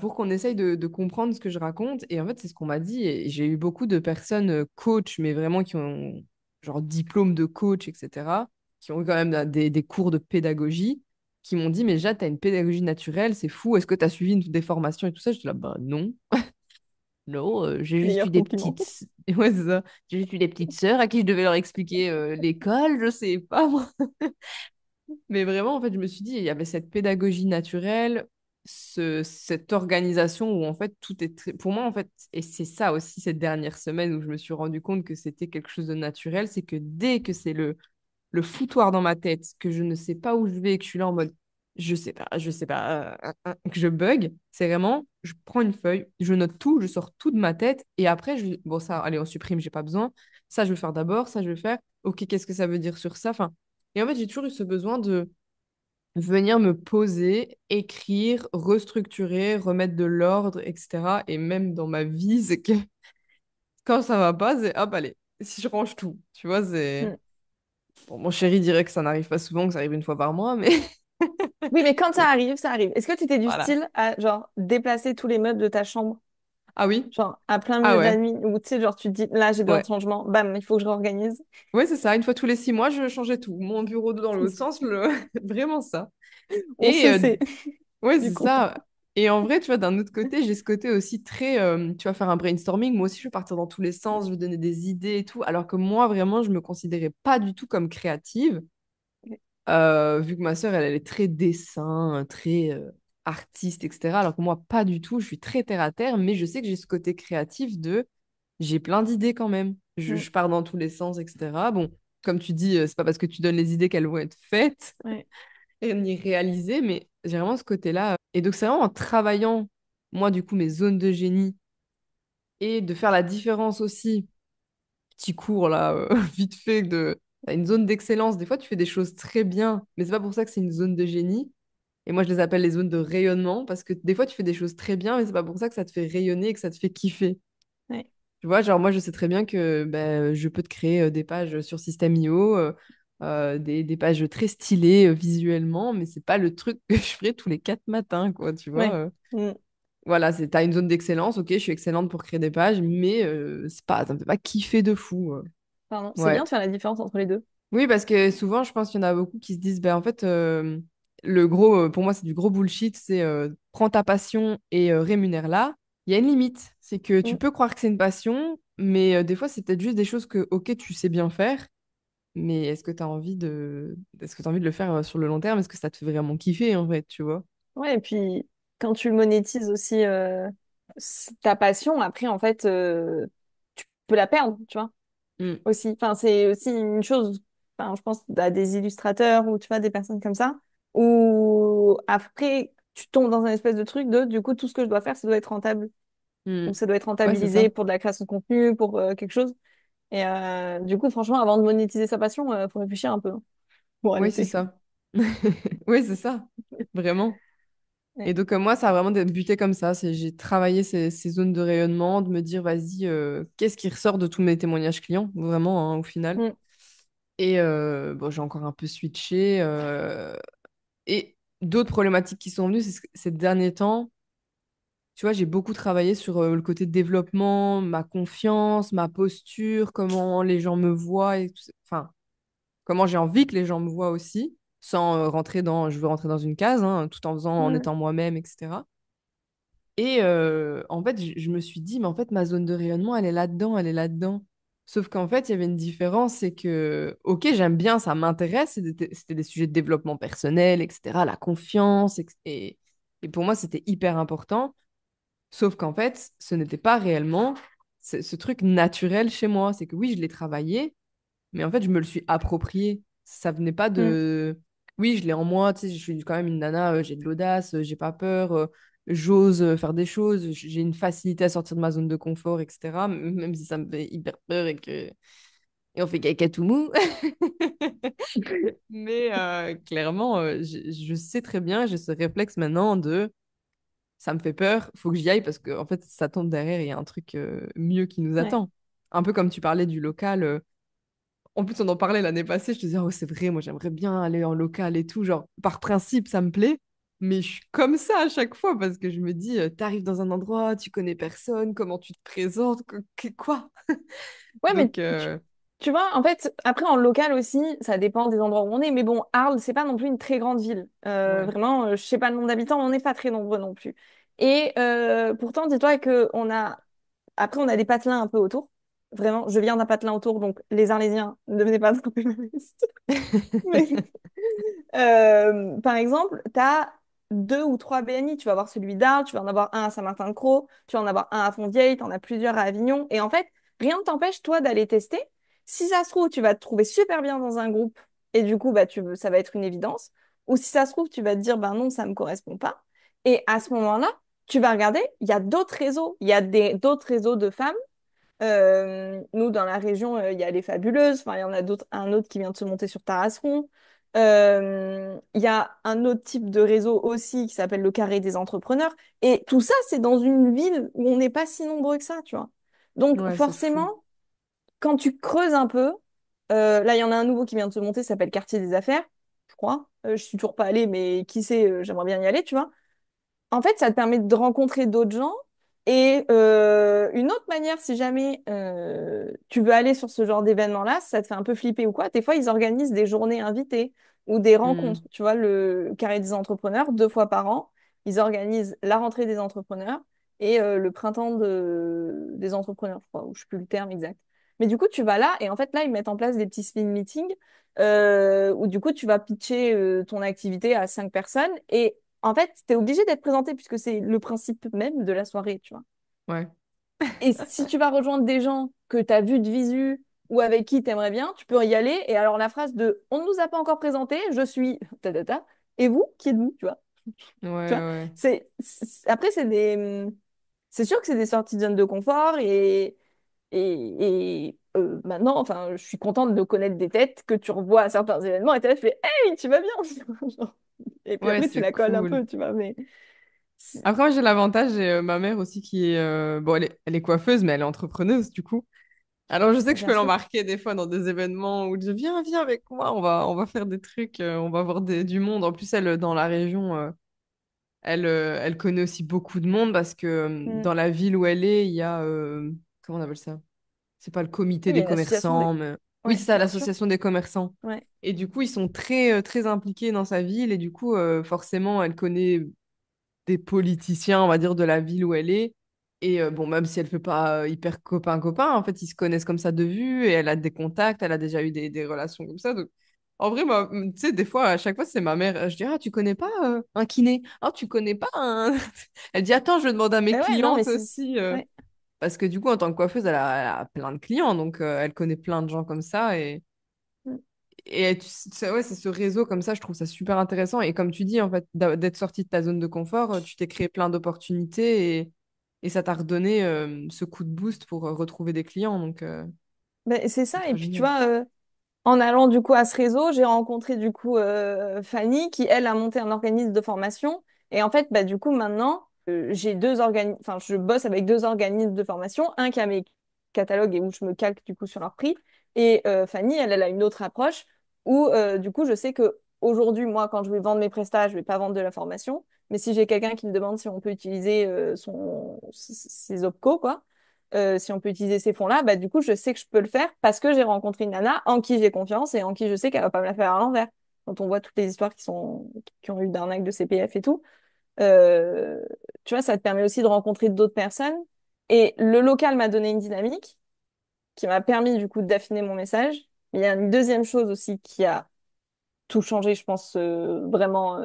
[SPEAKER 1] pour qu'on essaye de comprendre ce que je raconte. Et en fait, c'est ce qu'on m'a dit. Et j'ai eu beaucoup de personnes coach, mais vraiment qui ont genre diplôme de coach, etc., qui ont eu quand même des cours de pédagogie, qui m'ont dit, mais Jade, tu as une pédagogie naturelle, c'est fou. Est-ce que tu as suivi des formations et tout ça? Je dis là, bah non. Non, j'ai juste eu
[SPEAKER 2] Meilleur
[SPEAKER 1] des
[SPEAKER 2] compliment.
[SPEAKER 1] petites... Ouais, c'est ça. J'ai juste eu des petites sœurs à qui je devais leur expliquer l'école, je sais pas moi. Mais vraiment, en fait, je me suis dit, il y avait cette pédagogie naturelle, cette organisation où, en fait, tout est très... Pour moi, en fait, et c'est ça aussi, cette dernière semaine où je me suis rendu compte que c'était quelque chose de naturel, c'est que dès que c'est le foutoir dans ma tête, que je ne sais pas où je vais, que je suis là en mode je sais pas, que je bug, c'est vraiment, je prends une feuille, je note tout, je sors tout de ma tête et après, bon, ça, allez, on supprime, j'ai pas besoin. Ça, je vais faire d'abord, ça, je vais faire. Ok, qu'est-ce que ça veut dire sur ça? Enfin, et en fait, j'ai toujours eu ce besoin de venir me poser, écrire, restructurer, remettre de l'ordre, etc. Et même dans ma vie, c'est que quand ça va pas, c'est hop, allez, si je range tout, tu vois, c'est.
[SPEAKER 2] Mm.
[SPEAKER 1] Bon, mon chéri dirait que ça n'arrive pas souvent, que ça arrive une fois par mois, mais
[SPEAKER 2] Oui, mais quand ça arrive, ça arrive. Est-ce que tu étais du
[SPEAKER 1] voilà.
[SPEAKER 2] style à genre déplacer tous les meubles de ta chambre,
[SPEAKER 1] Ah oui?
[SPEAKER 2] genre à plein
[SPEAKER 1] Ah
[SPEAKER 2] milieu de la
[SPEAKER 1] ouais,
[SPEAKER 2] nuit, ou tu sais, genre tu te dis là j'ai besoin de
[SPEAKER 1] ouais.
[SPEAKER 2] changement, bam, il faut que je réorganise.
[SPEAKER 1] Ouais, c'est ça. Une fois tous les 6 mois, je changeais tout. Mon bureau dans l'autre sens, vraiment ça.
[SPEAKER 2] On
[SPEAKER 1] Et
[SPEAKER 2] se sait,
[SPEAKER 1] ouais,
[SPEAKER 2] du
[SPEAKER 1] c'est
[SPEAKER 2] coup.
[SPEAKER 1] ça. Et en vrai, tu vois, d'un autre côté, j'ai ce côté aussi très. Tu vas faire un brainstorming. Moi aussi, je vais partir dans tous les sens, je vais donner des idées et tout. Alors que moi, vraiment, je me considérais pas du tout comme créative. Vu que ma sœur, elle est très dessin, très artiste, etc. Alors que moi, pas du tout. Je suis très terre à terre, mais je sais que j'ai ce côté créatif de j'ai plein d'idées quand même.
[SPEAKER 2] Mm.
[SPEAKER 1] Je pars dans tous les sens, etc. Bon, comme tu dis, c'est pas parce que tu donnes les idées qu'elles vont être faites
[SPEAKER 2] Ouais.
[SPEAKER 1] et ni réalisées, mais j'ai vraiment ce côté-là. Et donc, c'est vraiment en travaillant, moi, du coup, mes zones de génie et de faire la différence aussi, petit cours là, vite fait, t'as une zone d'excellence. Des fois, tu fais des choses très bien, mais c'est pas pour ça que c'est une zone de génie. Et moi, je les appelle les zones de rayonnement parce que des fois, tu fais des choses très bien, mais c'est pas pour ça que ça te fait rayonner et que ça te fait kiffer.
[SPEAKER 2] Ouais.
[SPEAKER 1] Tu vois, genre moi, je sais très bien que ben, je peux te créer des pages sur System.io, des pages très stylées visuellement, mais c'est pas le truc que je ferai tous les 4 matins, quoi, tu vois.
[SPEAKER 2] Ouais. Mm.
[SPEAKER 1] Voilà, t'as une zone d'excellence, ok, je suis excellente pour créer des pages, mais c'est pas, ça me fait pas kiffer de fou.
[SPEAKER 2] Pardon, c'est bien
[SPEAKER 1] Ouais.
[SPEAKER 2] de faire la différence entre les deux.
[SPEAKER 1] Oui, parce que souvent, je pense qu'il y en a beaucoup qui se disent, ben en fait, le gros, pour moi, c'est du gros bullshit. C'est prends ta passion et rémunère-la. Il y a une limite. C'est que tu
[SPEAKER 2] Mm.
[SPEAKER 1] peux croire que c'est une passion, mais des fois, c'est peut-être juste des choses que, ok, tu sais bien faire, mais est-ce que tu as envie de le faire sur le long terme? Est-ce que ça te fait vraiment kiffer, en fait, tu vois?
[SPEAKER 2] Ouais, et puis quand tu monétises aussi ta passion, après, en fait, tu peux la perdre, tu vois,
[SPEAKER 1] Mm.
[SPEAKER 2] aussi. Enfin, c'est aussi une chose, enfin, je pense à des illustrateurs ou tu vois, des personnes comme ça, où après, tu tombes dans un espèce de truc de, du coup, tout ce que je dois faire, ça doit être rentable,
[SPEAKER 1] Mm.
[SPEAKER 2] ou ça doit être
[SPEAKER 1] Ouais, c'est
[SPEAKER 2] rentabilisé
[SPEAKER 1] ça.
[SPEAKER 2] pour de la création de contenu, pour quelque chose. Et du coup, franchement, avant de monétiser sa passion, faut réfléchir un peu hein, pour
[SPEAKER 1] Oui, c'est
[SPEAKER 2] arrêter.
[SPEAKER 1] ça. Oui, c'est ça. Vraiment.
[SPEAKER 2] Ouais.
[SPEAKER 1] Et donc, moi, ça a vraiment débuté comme ça. J'ai travaillé ces zones de rayonnement, de me dire, vas-y, qu'est-ce qui ressort de tous mes témoignages clients, vraiment, hein, au final.
[SPEAKER 2] Mm,
[SPEAKER 1] Et bon, j'ai encore un peu switché. Et d'autres problématiques qui sont venues, ces derniers temps, tu vois, j'ai beaucoup travaillé sur le côté développement, ma confiance, ma posture, comment les gens me voient, et enfin, comment j'ai envie que les gens me voient aussi, sans je veux rentrer dans une case, hein, tout en faisant, en
[SPEAKER 2] mm,
[SPEAKER 1] étant moi-même, etc. Et en fait, je me suis dit, mais en fait, ma zone de rayonnement, elle est là-dedans, elle est là-dedans. Sauf qu'en fait, il y avait une différence, c'est que, ok, j'aime bien, ça m'intéresse, c'était des sujets de développement personnel, etc., la confiance, et pour moi, c'était hyper important. Sauf qu'en fait, ce n'était pas réellement ce truc naturel chez moi. C'est que oui, je l'ai travaillé, mais en fait, je me le suis approprié. Ça venait pas
[SPEAKER 2] mm.
[SPEAKER 1] de... Oui, je l'ai en moi, tu sais, je suis quand même une nana, j'ai de l'audace, j'ai pas peur, j'ose faire des choses, j'ai une facilité à sortir de ma zone de confort, etc. Même si ça me fait hyper peur et on fait caca tout mou. Mais clairement, je sais très bien, j'ai ce réflexe maintenant de ça me fait peur, faut que j'y aille parce que en fait, ça tombe derrière, il y a un truc mieux qui nous
[SPEAKER 2] Ouais.
[SPEAKER 1] attend. Un peu comme tu parlais du local. En plus, on en parlait l'année passée. Je te disais, oh, c'est vrai, moi, j'aimerais bien aller en local et tout. Genre, par principe, ça me plaît. Mais je suis comme ça à chaque fois parce que je me dis, t'arrives dans un endroit, tu connais personne, comment tu te présentes, quoi?
[SPEAKER 2] Ouais, mais
[SPEAKER 1] Donc,
[SPEAKER 2] tu vois, en fait, après en local aussi, ça dépend des endroits où on est. Mais bon, Arles, c'est pas non plus une très grande ville.
[SPEAKER 1] ouais.
[SPEAKER 2] Vraiment, je sais pas le nombre d'habitants, on n'est pas très nombreux non plus. Et pourtant, dis-toi que après, on a des patelins un peu autour. Vraiment, je viens d'un patelin autour, donc les Arlésiens, ne devenez pas trop pénalistes. Mais, par exemple, tu as deux ou trois BNI. Tu vas avoir celui d'Arles, tu vas en avoir un à Saint-Martin-de-Crau, tu vas en avoir un à Fontvieille, tu en as plusieurs à Avignon. Et en fait, rien ne t'empêche, toi, d'aller tester. Si ça se trouve, tu vas te trouver super bien dans un groupe et du coup, bah, ça va être une évidence. Ou si ça se trouve, tu vas te dire, ben non, ça ne me correspond pas. Et à ce moment-là, tu vas regarder, il y a d'autres réseaux. Il y a d'autres réseaux de femmes nous, dans la région, il y a les Fabuleuses. Enfin, il y en a d'autres, un autre qui vient de se monter sur Tarascon. Il y a un autre type de réseau aussi qui s'appelle le Carré des entrepreneurs. Et tout ça, c'est dans une ville où on n'est pas si nombreux que ça, tu vois. Donc,
[SPEAKER 1] Ouais, c'est fou.
[SPEAKER 2] forcément, quand tu creuses un peu, là, il y en a un nouveau qui vient de se monter, ça s'appelle Quartier des Affaires, je crois. Je suis toujours pas allée, mais qui sait, j'aimerais bien y aller, tu vois. En fait, ça te permet de rencontrer d'autres gens. Et une autre manière, si jamais tu veux aller sur ce genre d'événement-là, si ça te fait un peu flipper ou quoi, des fois, ils organisent des journées invitées ou des rencontres.
[SPEAKER 1] Hmm.
[SPEAKER 2] Tu vois, le Carré des entrepreneurs, 2 fois par an, ils organisent la rentrée des entrepreneurs et le printemps des entrepreneurs, je crois, ou je sais plus le terme exact. Mais du coup, tu vas là et en fait, là, ils mettent en place des petits spin meetings où du coup, tu vas pitcher ton activité à 5 personnes et en fait, tu es obligé d'être présenté puisque c'est le principe même de la soirée, tu vois.
[SPEAKER 1] Ouais.
[SPEAKER 2] Et si tu vas rejoindre des gens que tu as vus de visu ou avec qui tu aimerais bien, tu peux y aller. Et alors la phrase de «On ne nous a pas encore présenté, je suis ta ta ta, et vous, qui êtes-vous?» Tu vois.
[SPEAKER 1] Ouais,
[SPEAKER 2] Tu vois.
[SPEAKER 1] ouais.
[SPEAKER 2] Après, c'est sûr que c'est des sorties de zone de confort et maintenant, enfin, je suis contente de connaître des têtes que tu revois à certains événements et tu fais «Hey, tu vas bien?» Genre. Et puis
[SPEAKER 1] Ouais,
[SPEAKER 2] après, tu
[SPEAKER 1] c'est
[SPEAKER 2] la colles un
[SPEAKER 1] cool.
[SPEAKER 2] peu, tu vois. Mais c'est-
[SPEAKER 1] Après, moi, j'ai l'avantage, j'ai ma mère aussi qui est... bon, elle est coiffeuse, mais elle est entrepreneuse, du coup. Alors, je sais que je
[SPEAKER 2] bien
[SPEAKER 1] peux
[SPEAKER 2] sûr.
[SPEAKER 1] l'embarquer des fois dans des événements où je dis, viens avec moi, on va faire des trucs, on va voir du monde. En plus, elle, dans la région, elle connaît aussi beaucoup de monde parce que
[SPEAKER 2] Mm.
[SPEAKER 1] dans la ville où elle est, il y a, comment on appelle ça? C'est pas le comité
[SPEAKER 2] Oui, il y
[SPEAKER 1] des
[SPEAKER 2] a une association des...
[SPEAKER 1] commerçants, Oui,
[SPEAKER 2] Ouais,
[SPEAKER 1] c'est ça,
[SPEAKER 2] bien sûr.
[SPEAKER 1] l'association des commerçants.
[SPEAKER 2] Ouais.
[SPEAKER 1] Et du coup, ils sont très impliqués dans sa ville. Et du coup, forcément, elle connaît des politiciens, on va dire, de la ville où elle est. Et bon, même si elle fait pas hyper copain-copain, en fait, ils se connaissent comme ça de vue et elle a des contacts, elle a déjà eu des relations comme ça. Donc, en vrai, moi, tu sais, des fois, à chaque fois, c'est ma mère. Je dis, ah, tu connais pas un kiné? Ah, tu connais pas un. Elle dit, attends, je demande à mes
[SPEAKER 2] Ben ouais, non, mais
[SPEAKER 1] clientes
[SPEAKER 2] c'est...
[SPEAKER 1] aussi.
[SPEAKER 2] Ouais.
[SPEAKER 1] Parce que du coup, en tant que coiffeuse, elle a plein de clients. Donc, elle connaît plein de gens comme ça. Et ouais, c'est ce réseau comme ça, je trouve ça super intéressant. Et comme tu dis, en fait, d'être sorti de ta zone de confort, tu t'es créé plein d'opportunités et ça t'a redonné ce coup de boost pour retrouver des clients. Donc,
[SPEAKER 2] Ben, c'est
[SPEAKER 1] c'est
[SPEAKER 2] ça. Et
[SPEAKER 1] trop
[SPEAKER 2] puis, tu
[SPEAKER 1] génial.
[SPEAKER 2] vois, en allant du coup à ce réseau, j'ai rencontré du coup Fanny qui, elle, a monté un organisme de formation. Et en fait, bah, du coup, maintenant, j'ai deux organismes, enfin, je bosse avec deux organismes de formation, un qui a mes catalogues et où je me calque du coup sur leur prix. Et Fanny, elle a une autre approche où du coup, je sais que aujourd'hui, moi, quand je vais vendre mes prestats, je vais pas vendre de la formation. Mais si j'ai quelqu'un qui me demande si on peut utiliser ses OPCO, quoi, si on peut utiliser ces fonds-là, bah, du coup, je sais que je peux le faire parce que j'ai rencontré une nana en qui j'ai confiance et en qui je sais qu'elle va pas me la faire à l'envers. Quand on voit toutes les histoires qui ont eu d'arnaques de CPF et tout, euh, tu vois, ça te permet aussi de rencontrer d'autres personnes. Et le local m'a donné une dynamique qui m'a permis, du coup, d'affiner mon message. Mais il y a une deuxième chose aussi qui a tout changé, je pense, vraiment,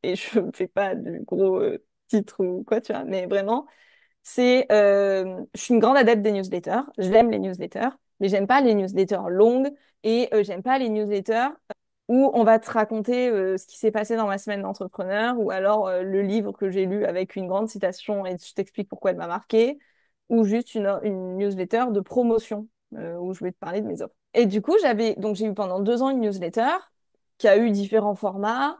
[SPEAKER 2] et je ne fais pas du gros titre ou quoi, tu vois, mais vraiment je suis une grande adepte des newsletters. J'aime les newsletters, mais j'aime pas les newsletters longues et j'aime pas les newsletters où on va te raconter ce qui s'est passé dans ma semaine d'entrepreneur ou alors le livre que j'ai lu avec une grande citation et je t'explique pourquoi elle m'a marqué ou juste une newsletter de promotion où je vais te parler de mes offres. Et du coup, j'ai eu pendant 2 ans une newsletter qui a eu différents formats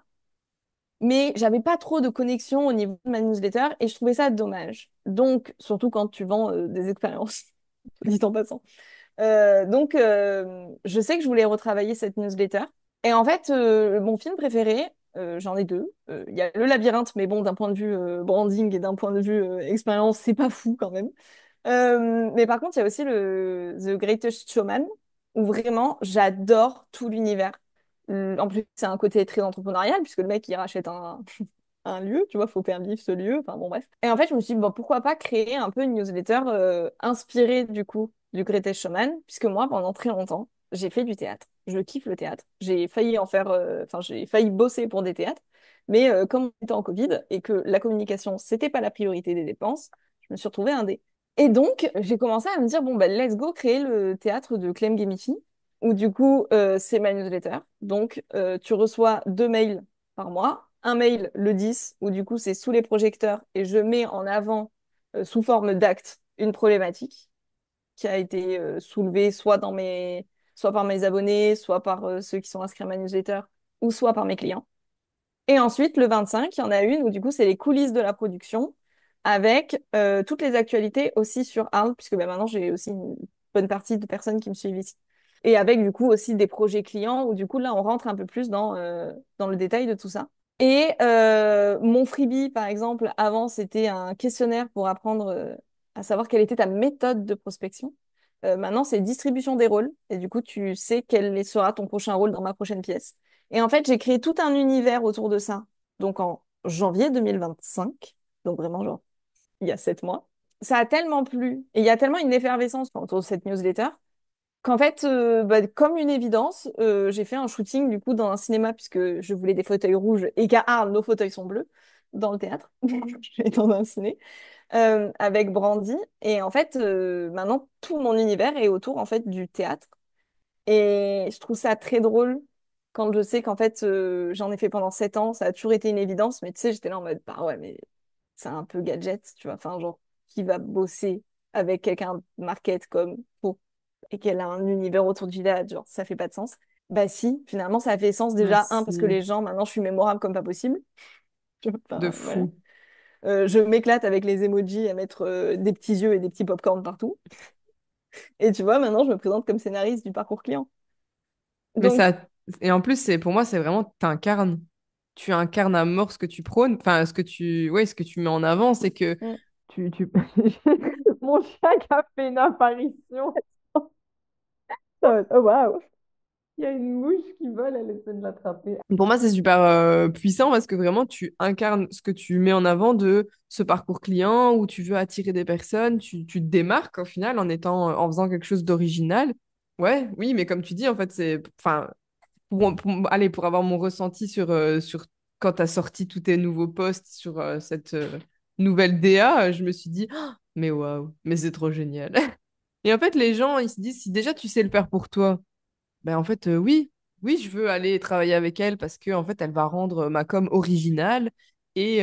[SPEAKER 2] mais j'avais pas trop de connexion au niveau de ma newsletter et je trouvais ça dommage. Donc, surtout quand tu vends des expériences, dit en passant. Je sais que je voulais retravailler cette newsletter. Et en fait, mon film préféré, j'en ai deux. Il y a Le Labyrinthe, mais bon, d'un point de vue branding et d'un point de vue expérience, c'est pas fou quand même. Mais par contre, il y a aussi The Greatest Showman, où vraiment, j'adore tout l'univers. En plus, c'est un côté très entrepreneurial, puisque le mec, il rachète un lieu, tu vois, faut faire vivre ce lieu, enfin bon, bref. Et en fait, je me suis dit, bon, pourquoi pas créer un peu une newsletter inspirée, du coup, du Greatest Showman, puisque moi, pendant très longtemps, j'ai fait du théâtre. Je kiffe le théâtre. J'ai failli en faire, enfin, j'ai failli bosser pour des théâtres, mais comme on était en Covid et que la communication, c'était pas la priorité des dépenses, je me suis retrouvée indé. Et donc, j'ai commencé à me dire, bon, bah, let's go créer le théâtre de Clem Gemifi, où du coup, c'est ma newsletter. Donc, tu reçois 2 mails par mois. Un mail le 10, où du coup, c'est sous les projecteurs et je mets en avant, sous forme d'acte, une problématique qui a été soulevée soit par mes abonnés, soit par ceux qui sont inscrits à ma newsletter, ou soit par mes clients. Et ensuite, le 25, il y en a une où du coup, c'est les coulisses de la production avec toutes les actualités aussi sur Arles, puisque ben, maintenant, j'ai aussi une bonne partie de personnes qui me suivent ici. Et avec du coup aussi des projets clients où du coup, là, on rentre un peu plus dans le détail de tout ça. Et mon freebie, par exemple, avant, c'était un questionnaire pour apprendre à savoir quelle était ta méthode de prospection. Maintenant, c'est distribution des rôles. Et du coup, tu sais quel sera ton prochain rôle dans ma prochaine pièce. Et en fait, j'ai créé tout un univers autour de ça. Donc en janvier 2025, donc vraiment genre il y a 7 mois. Ça a tellement plu et il y a tellement une effervescence autour de cette newsletter qu'en fait, bah, comme une évidence, j'ai fait un shooting du coup dans un cinéma puisque je voulais des fauteuils rouges et qu'à Arles, nos fauteuils sont bleus dans le théâtre. J'étais dans un ciné avec Brandy et en fait, maintenant tout mon univers est autour en fait du théâtre. Et je trouve ça très drôle quand je sais qu'en fait, j'en ai fait pendant 7 ans, ça a toujours été une évidence, mais tu sais, j'étais là en mode, bah ouais, mais c'est un peu gadget, tu vois, enfin, genre, qui va bosser avec quelqu'un de market comme Pau et qu'elle a un univers autour du village, genre, ça fait pas de sens. Bah si, finalement, ça fait sens
[SPEAKER 1] Bah,
[SPEAKER 2] déjà, un, parce que
[SPEAKER 1] si,
[SPEAKER 2] les gens, maintenant, je suis mémorable comme pas possible.
[SPEAKER 1] de
[SPEAKER 2] Enfin, voilà.
[SPEAKER 1] fou.
[SPEAKER 2] Je m'éclate avec les emojis à mettre des petits yeux et des petits popcorn partout. Et tu vois, maintenant, je me présente comme scénariste du parcours client.
[SPEAKER 1] Mais
[SPEAKER 2] Donc,
[SPEAKER 1] ça, et en plus, c'est pour moi, c'est vraiment, t'incarnes. Tu incarnes à mort ce que tu prônes, enfin, ouais, ce que tu mets en avant, c'est que
[SPEAKER 2] mm.
[SPEAKER 1] tu... Mon chat qui a fait une apparition.
[SPEAKER 2] Oh, waouh!
[SPEAKER 1] Il y a une mouche qui vole, elle essaie de l'attraper. Pour moi, c'est super puissant parce que vraiment, tu incarnes ce que tu mets en avant de ce parcours client où tu veux attirer des personnes, tu te démarques au final en étant, en faisant quelque chose d'original. Ouais, oui, mais comme tu dis, en fait, c'est, enfin, allez, pour avoir mon ressenti sur quand tu as sorti tous tes nouveaux posts sur cette nouvelle DA, je me suis dit, ah, mais waouh, mais c'est trop génial. Et en fait, les gens, ils se disent, si déjà tu sais le faire pour toi, ben en fait, oui, oui, je veux aller travailler avec elle parce que en fait, elle va rendre ma com originale et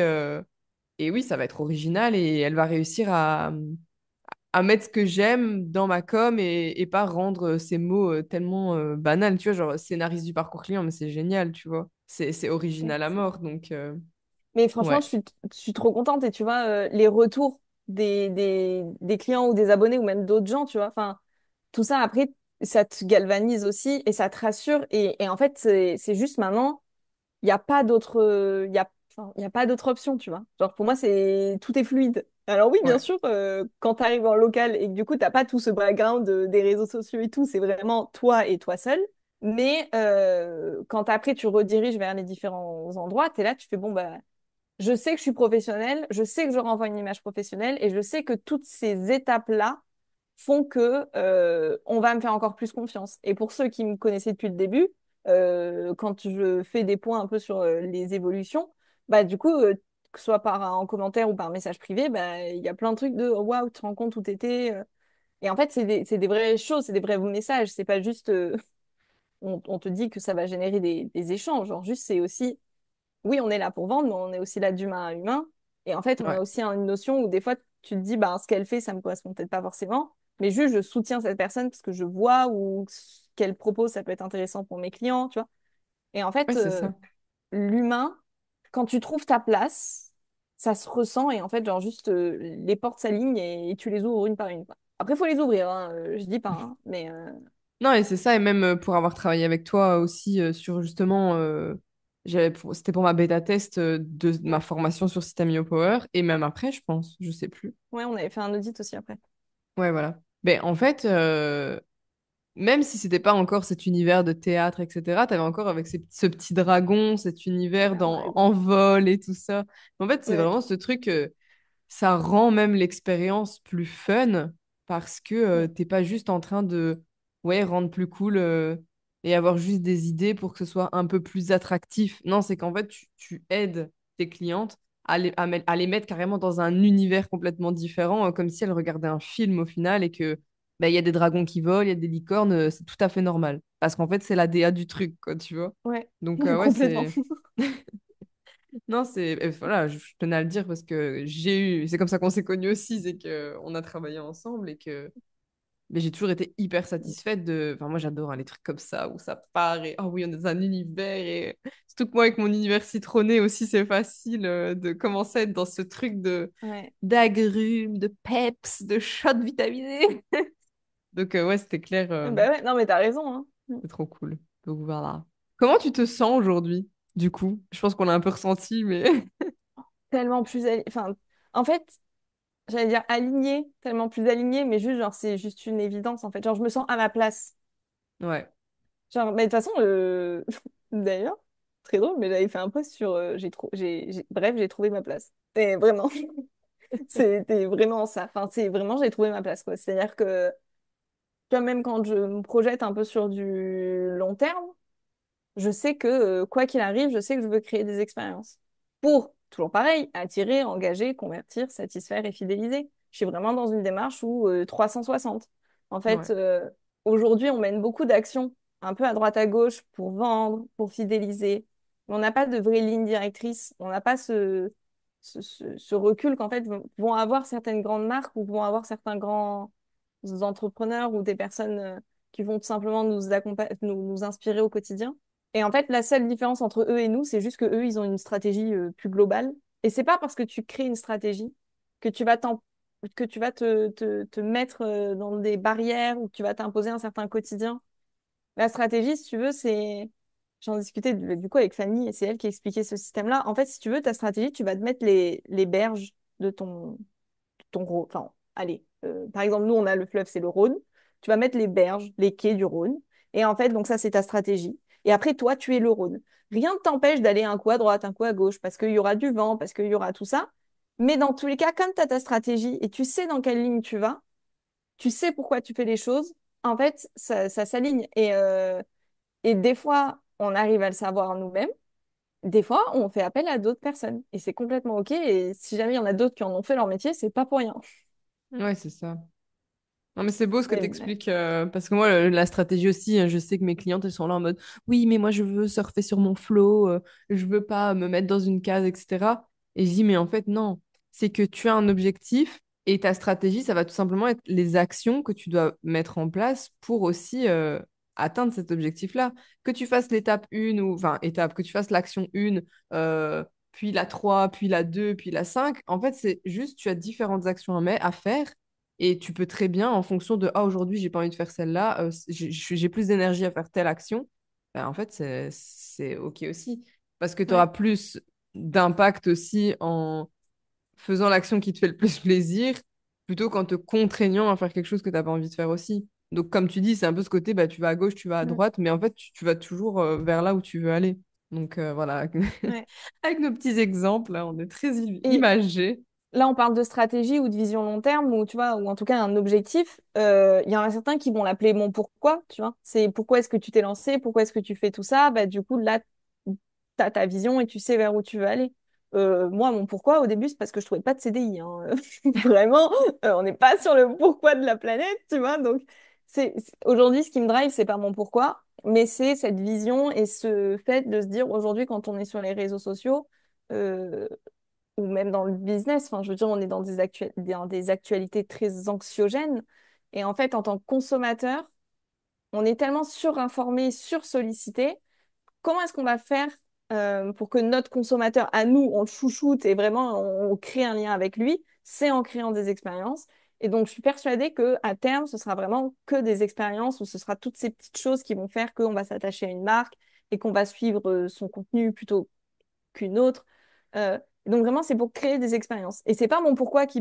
[SPEAKER 1] oui, ça va être original et elle va réussir à mettre ce que j'aime dans ma com et pas rendre ces mots tellement banals, tu vois, genre scénariste du parcours client, mais c'est génial, tu vois, c'est original à mort, donc
[SPEAKER 2] Mais franchement,
[SPEAKER 1] ouais,
[SPEAKER 2] je suis trop contente. Et tu vois, les retours des clients ou des abonnés ou même d'autres gens, tu vois, enfin, tout ça, après, ça te galvanise aussi et ça te rassure. Et en fait, c'est juste maintenant, il n'y a pas d'autre, il y a pas d'autre option, tu vois. Genre, pour moi, tout est fluide. Alors oui, bien
[SPEAKER 1] ouais,
[SPEAKER 2] sûr, quand tu arrives en local et que du coup, t'as pas tout ce background des réseaux sociaux et tout, c'est vraiment toi et toi seul. Mais quand après, tu rediriges vers les différents endroits, tu es là, tu fais, bon, bah, je sais que je suis professionnelle, je sais que je renvoie une image professionnelle et je sais que toutes ces étapes-là font que on va me faire encore plus confiance. Et pour ceux qui me connaissaient depuis le début, quand je fais des points un peu sur les évolutions, bah du coup, que ce soit en commentaire ou par message privé, bah il y a plein de trucs de oh, waouh, tu te rends compte où t'étais. Et en fait, c'est des vraies choses, c'est des vrais messages. C'est pas juste on te dit que ça va générer des échanges. Genre juste, c'est aussi oui, on est là pour vendre, mais on est aussi là d'humain à humain. Et en fait, on
[SPEAKER 1] ouais,
[SPEAKER 2] a aussi une notion où des fois, tu te dis, bah, ce qu'elle fait, ça me correspond peut-être pas forcément, mais juste, je soutiens cette personne parce que je vois ou ce qu'elle propose, ça peut être intéressant pour mes clients, tu vois. Et en
[SPEAKER 1] ouais,
[SPEAKER 2] fait,
[SPEAKER 1] c'est ça.
[SPEAKER 2] l'humain, quand tu trouves ta place, ça se ressent et en fait, genre, juste, les portes s'alignent et tu les ouvres une par une, quoi. Après, il faut les ouvrir, hein, je dis pas, hein, mais
[SPEAKER 1] Non, et c'est ça, et même pour avoir travaillé avec toi aussi sur justement, c'était pour ma bêta test de ma
[SPEAKER 2] ouais,
[SPEAKER 1] formation sur System Power, et même après, je pense, je sais plus.
[SPEAKER 2] ouais, on avait fait un audit aussi après.
[SPEAKER 1] Ouais, voilà. Ben, en fait, même si c'était pas encore cet univers de théâtre, etc., t'avais encore avec ce petit dragon, cet univers
[SPEAKER 2] Ouais, un dragon.
[SPEAKER 1] en vol et tout ça. En fait, c'est
[SPEAKER 2] Ouais,
[SPEAKER 1] vraiment ce truc. Ça rend même l'expérience plus fun parce que
[SPEAKER 2] ouais,
[SPEAKER 1] t'es pas juste en train de ouais, rendre plus cool et avoir juste des idées pour que ce soit un peu plus attractif. Non, c'est qu'en fait, tu aides tes clientes à les mettre carrément dans un univers complètement différent, comme si elles regardaient un film au final et que bah, il y a des dragons qui volent, il y a des licornes, c'est tout à fait normal. Parce qu'en fait, c'est la DA du truc, quoi, tu vois.
[SPEAKER 2] ouais,
[SPEAKER 1] Donc, ouais,
[SPEAKER 2] complètement.
[SPEAKER 1] c'est. Non, c'est voilà, je tenais à le dire parce que c'est comme ça qu'on s'est connus aussi, c'est que on a travaillé ensemble et que mais j'ai toujours été hyper satisfaite enfin moi j'adore hein, les trucs comme ça où ça part et oh oui, on est dans un univers et surtout que moi avec mon univers citronné aussi, c'est facile de commencer à être dans ce truc de
[SPEAKER 2] Ouais.
[SPEAKER 1] d'agrumes, de peps, de shots vitaminés. Donc ouais, c'était clair,
[SPEAKER 2] Bah ouais, non, mais t'as raison, hein.
[SPEAKER 1] c'est trop cool. Donc voilà. Comment tu te sens aujourd'hui, du coup? Je pense qu'on l'a un peu ressenti, mais
[SPEAKER 2] Tellement plus enfin en fait j'allais dire aligné tellement plus aligné mais juste genre c'est juste une évidence en fait genre je me sens à ma place
[SPEAKER 1] ouais.
[SPEAKER 2] genre mais de toute façon d'ailleurs très drôle mais j'avais fait un post sur bref j'ai trouvé ma place et vraiment c'était vraiment ça enfin c'est vraiment j'ai trouvé ma place quoi c'est à dire que tu vois, même quand je me projette un peu sur du long terme je sais que quoi qu'il arrive, je sais que je veux créer des expériences. Pour, toujours pareil, attirer, engager, convertir, satisfaire et fidéliser. Je suis vraiment dans une démarche où 360. En fait,
[SPEAKER 1] Ouais.
[SPEAKER 2] aujourd'hui, on mène beaucoup d'actions un peu à droite à gauche pour vendre, pour fidéliser. Mais on n'a pas de vraie ligne directrice. On n'a pas ce recul qu'en fait vont avoir certaines grandes marques ou vont avoir certains grands entrepreneurs ou des personnes qui vont tout simplement nous inspirer au quotidien. Et en fait, la seule différence entre eux et nous, c'est juste que eux, ils ont une stratégie plus globale. Et c'est pas parce que tu crées une stratégie que que tu vas te mettre dans des barrières ou que tu vas t'imposer un certain quotidien. La stratégie, si tu veux, c'est... J'en discutais du coup avec Fanny et c'est elle qui expliquait ce système-là. En fait, si tu veux, ta stratégie, tu vas te mettre les berges de ton Rhône. Enfin, allez, par exemple, nous, on a le fleuve, c'est le Rhône. Tu vas mettre les berges, les quais du Rhône. Et en fait, donc ça, c'est ta stratégie. Et après, toi, tu es le Rhône. Rien ne t'empêche d'aller un coup à droite, un coup à gauche, parce qu'il y aura du vent, parce qu'il y aura tout ça. Mais dans tous les cas, comme tu as ta stratégie et tu sais dans quelle ligne tu vas, tu sais pourquoi tu fais les choses, en fait, ça s'aligne. Et des fois, on arrive à le savoir nous-mêmes. Des fois, on fait appel à d'autres personnes. Et c'est complètement OK. Et si jamais il y en a d'autres qui en ont fait leur métier, c'est pas pour rien.
[SPEAKER 1] Ouais, c'est ça. Non, mais c'est beau ce que
[SPEAKER 2] Mais
[SPEAKER 1] tu
[SPEAKER 2] ouais.
[SPEAKER 1] expliques, parce que moi, la stratégie aussi, je sais que mes clientes, elles sont là en mode, oui, mais moi, je veux surfer sur mon flow, je veux pas me mettre dans une case, etc. Et je dis, mais en fait, non, c'est que tu as un objectif et ta stratégie, ça va tout simplement être les actions que tu dois mettre en place pour aussi atteindre cet objectif-là. Que tu fasses l'étape 1 ou, enfin, étape, que tu fasses l'action 1, puis la 3 puis la 2 puis la 5 en fait, c'est juste, tu as différentes actions à faire. Et tu peux très bien, en fonction de ah, aujourd'hui, j'ai pas envie de faire celle-là, j'ai plus d'énergie à faire telle action, ben, en fait, c'est OK aussi. Parce que tu auras
[SPEAKER 2] Ouais.
[SPEAKER 1] plus d'impact aussi en faisant l'action qui te fait le plus plaisir, plutôt qu'en te contraignant à faire quelque chose que tu n'as pas envie de faire aussi. Donc, comme tu dis, c'est un peu ce côté, bah, tu vas à gauche, tu vas à
[SPEAKER 2] Mm.
[SPEAKER 1] droite, mais en fait, tu vas toujours vers là où tu veux aller. Donc, voilà,
[SPEAKER 2] Ouais.
[SPEAKER 1] avec nos petits exemples, là, on est très
[SPEAKER 2] Et
[SPEAKER 1] imagés.
[SPEAKER 2] là, on parle de stratégie ou de vision long terme, ou tu vois, ou en tout cas un objectif. Il y en a certains qui vont l'appeler mon pourquoi, tu vois. C'est pourquoi est-ce que tu t'es lancé, pourquoi est-ce que tu fais tout ça. Bah, du coup, là, tu as ta vision et tu sais vers où tu veux aller. Moi, mon pourquoi, au début, c'est parce que je trouvais pas de CDI, hein. Vraiment, on n'est pas sur le pourquoi de la planète, tu vois. Donc, aujourd'hui, ce qui me drive, c'est pas mon pourquoi, mais c'est cette vision et ce fait de se dire aujourd'hui, quand on est sur les réseaux sociaux, euh, ou même dans le business. Enfin, je veux dire, on est dans des actualités très anxiogènes. Et en fait, en tant que consommateur, on est tellement surinformé, sursollicité. Comment est-ce qu'on va faire pour que notre consommateur, à nous, on le chouchoute et vraiment on crée un lien avec lui? C'est en créant des expériences. Et donc, je suis persuadée que à terme, ce sera vraiment que des expériences où ce sera toutes ces petites choses qui vont faire qu'on va s'attacher à une marque et qu'on va suivre son contenu plutôt qu'une autre. Euh, donc vraiment, c'est pour créer des expériences. Et c'est pas mon pourquoi qui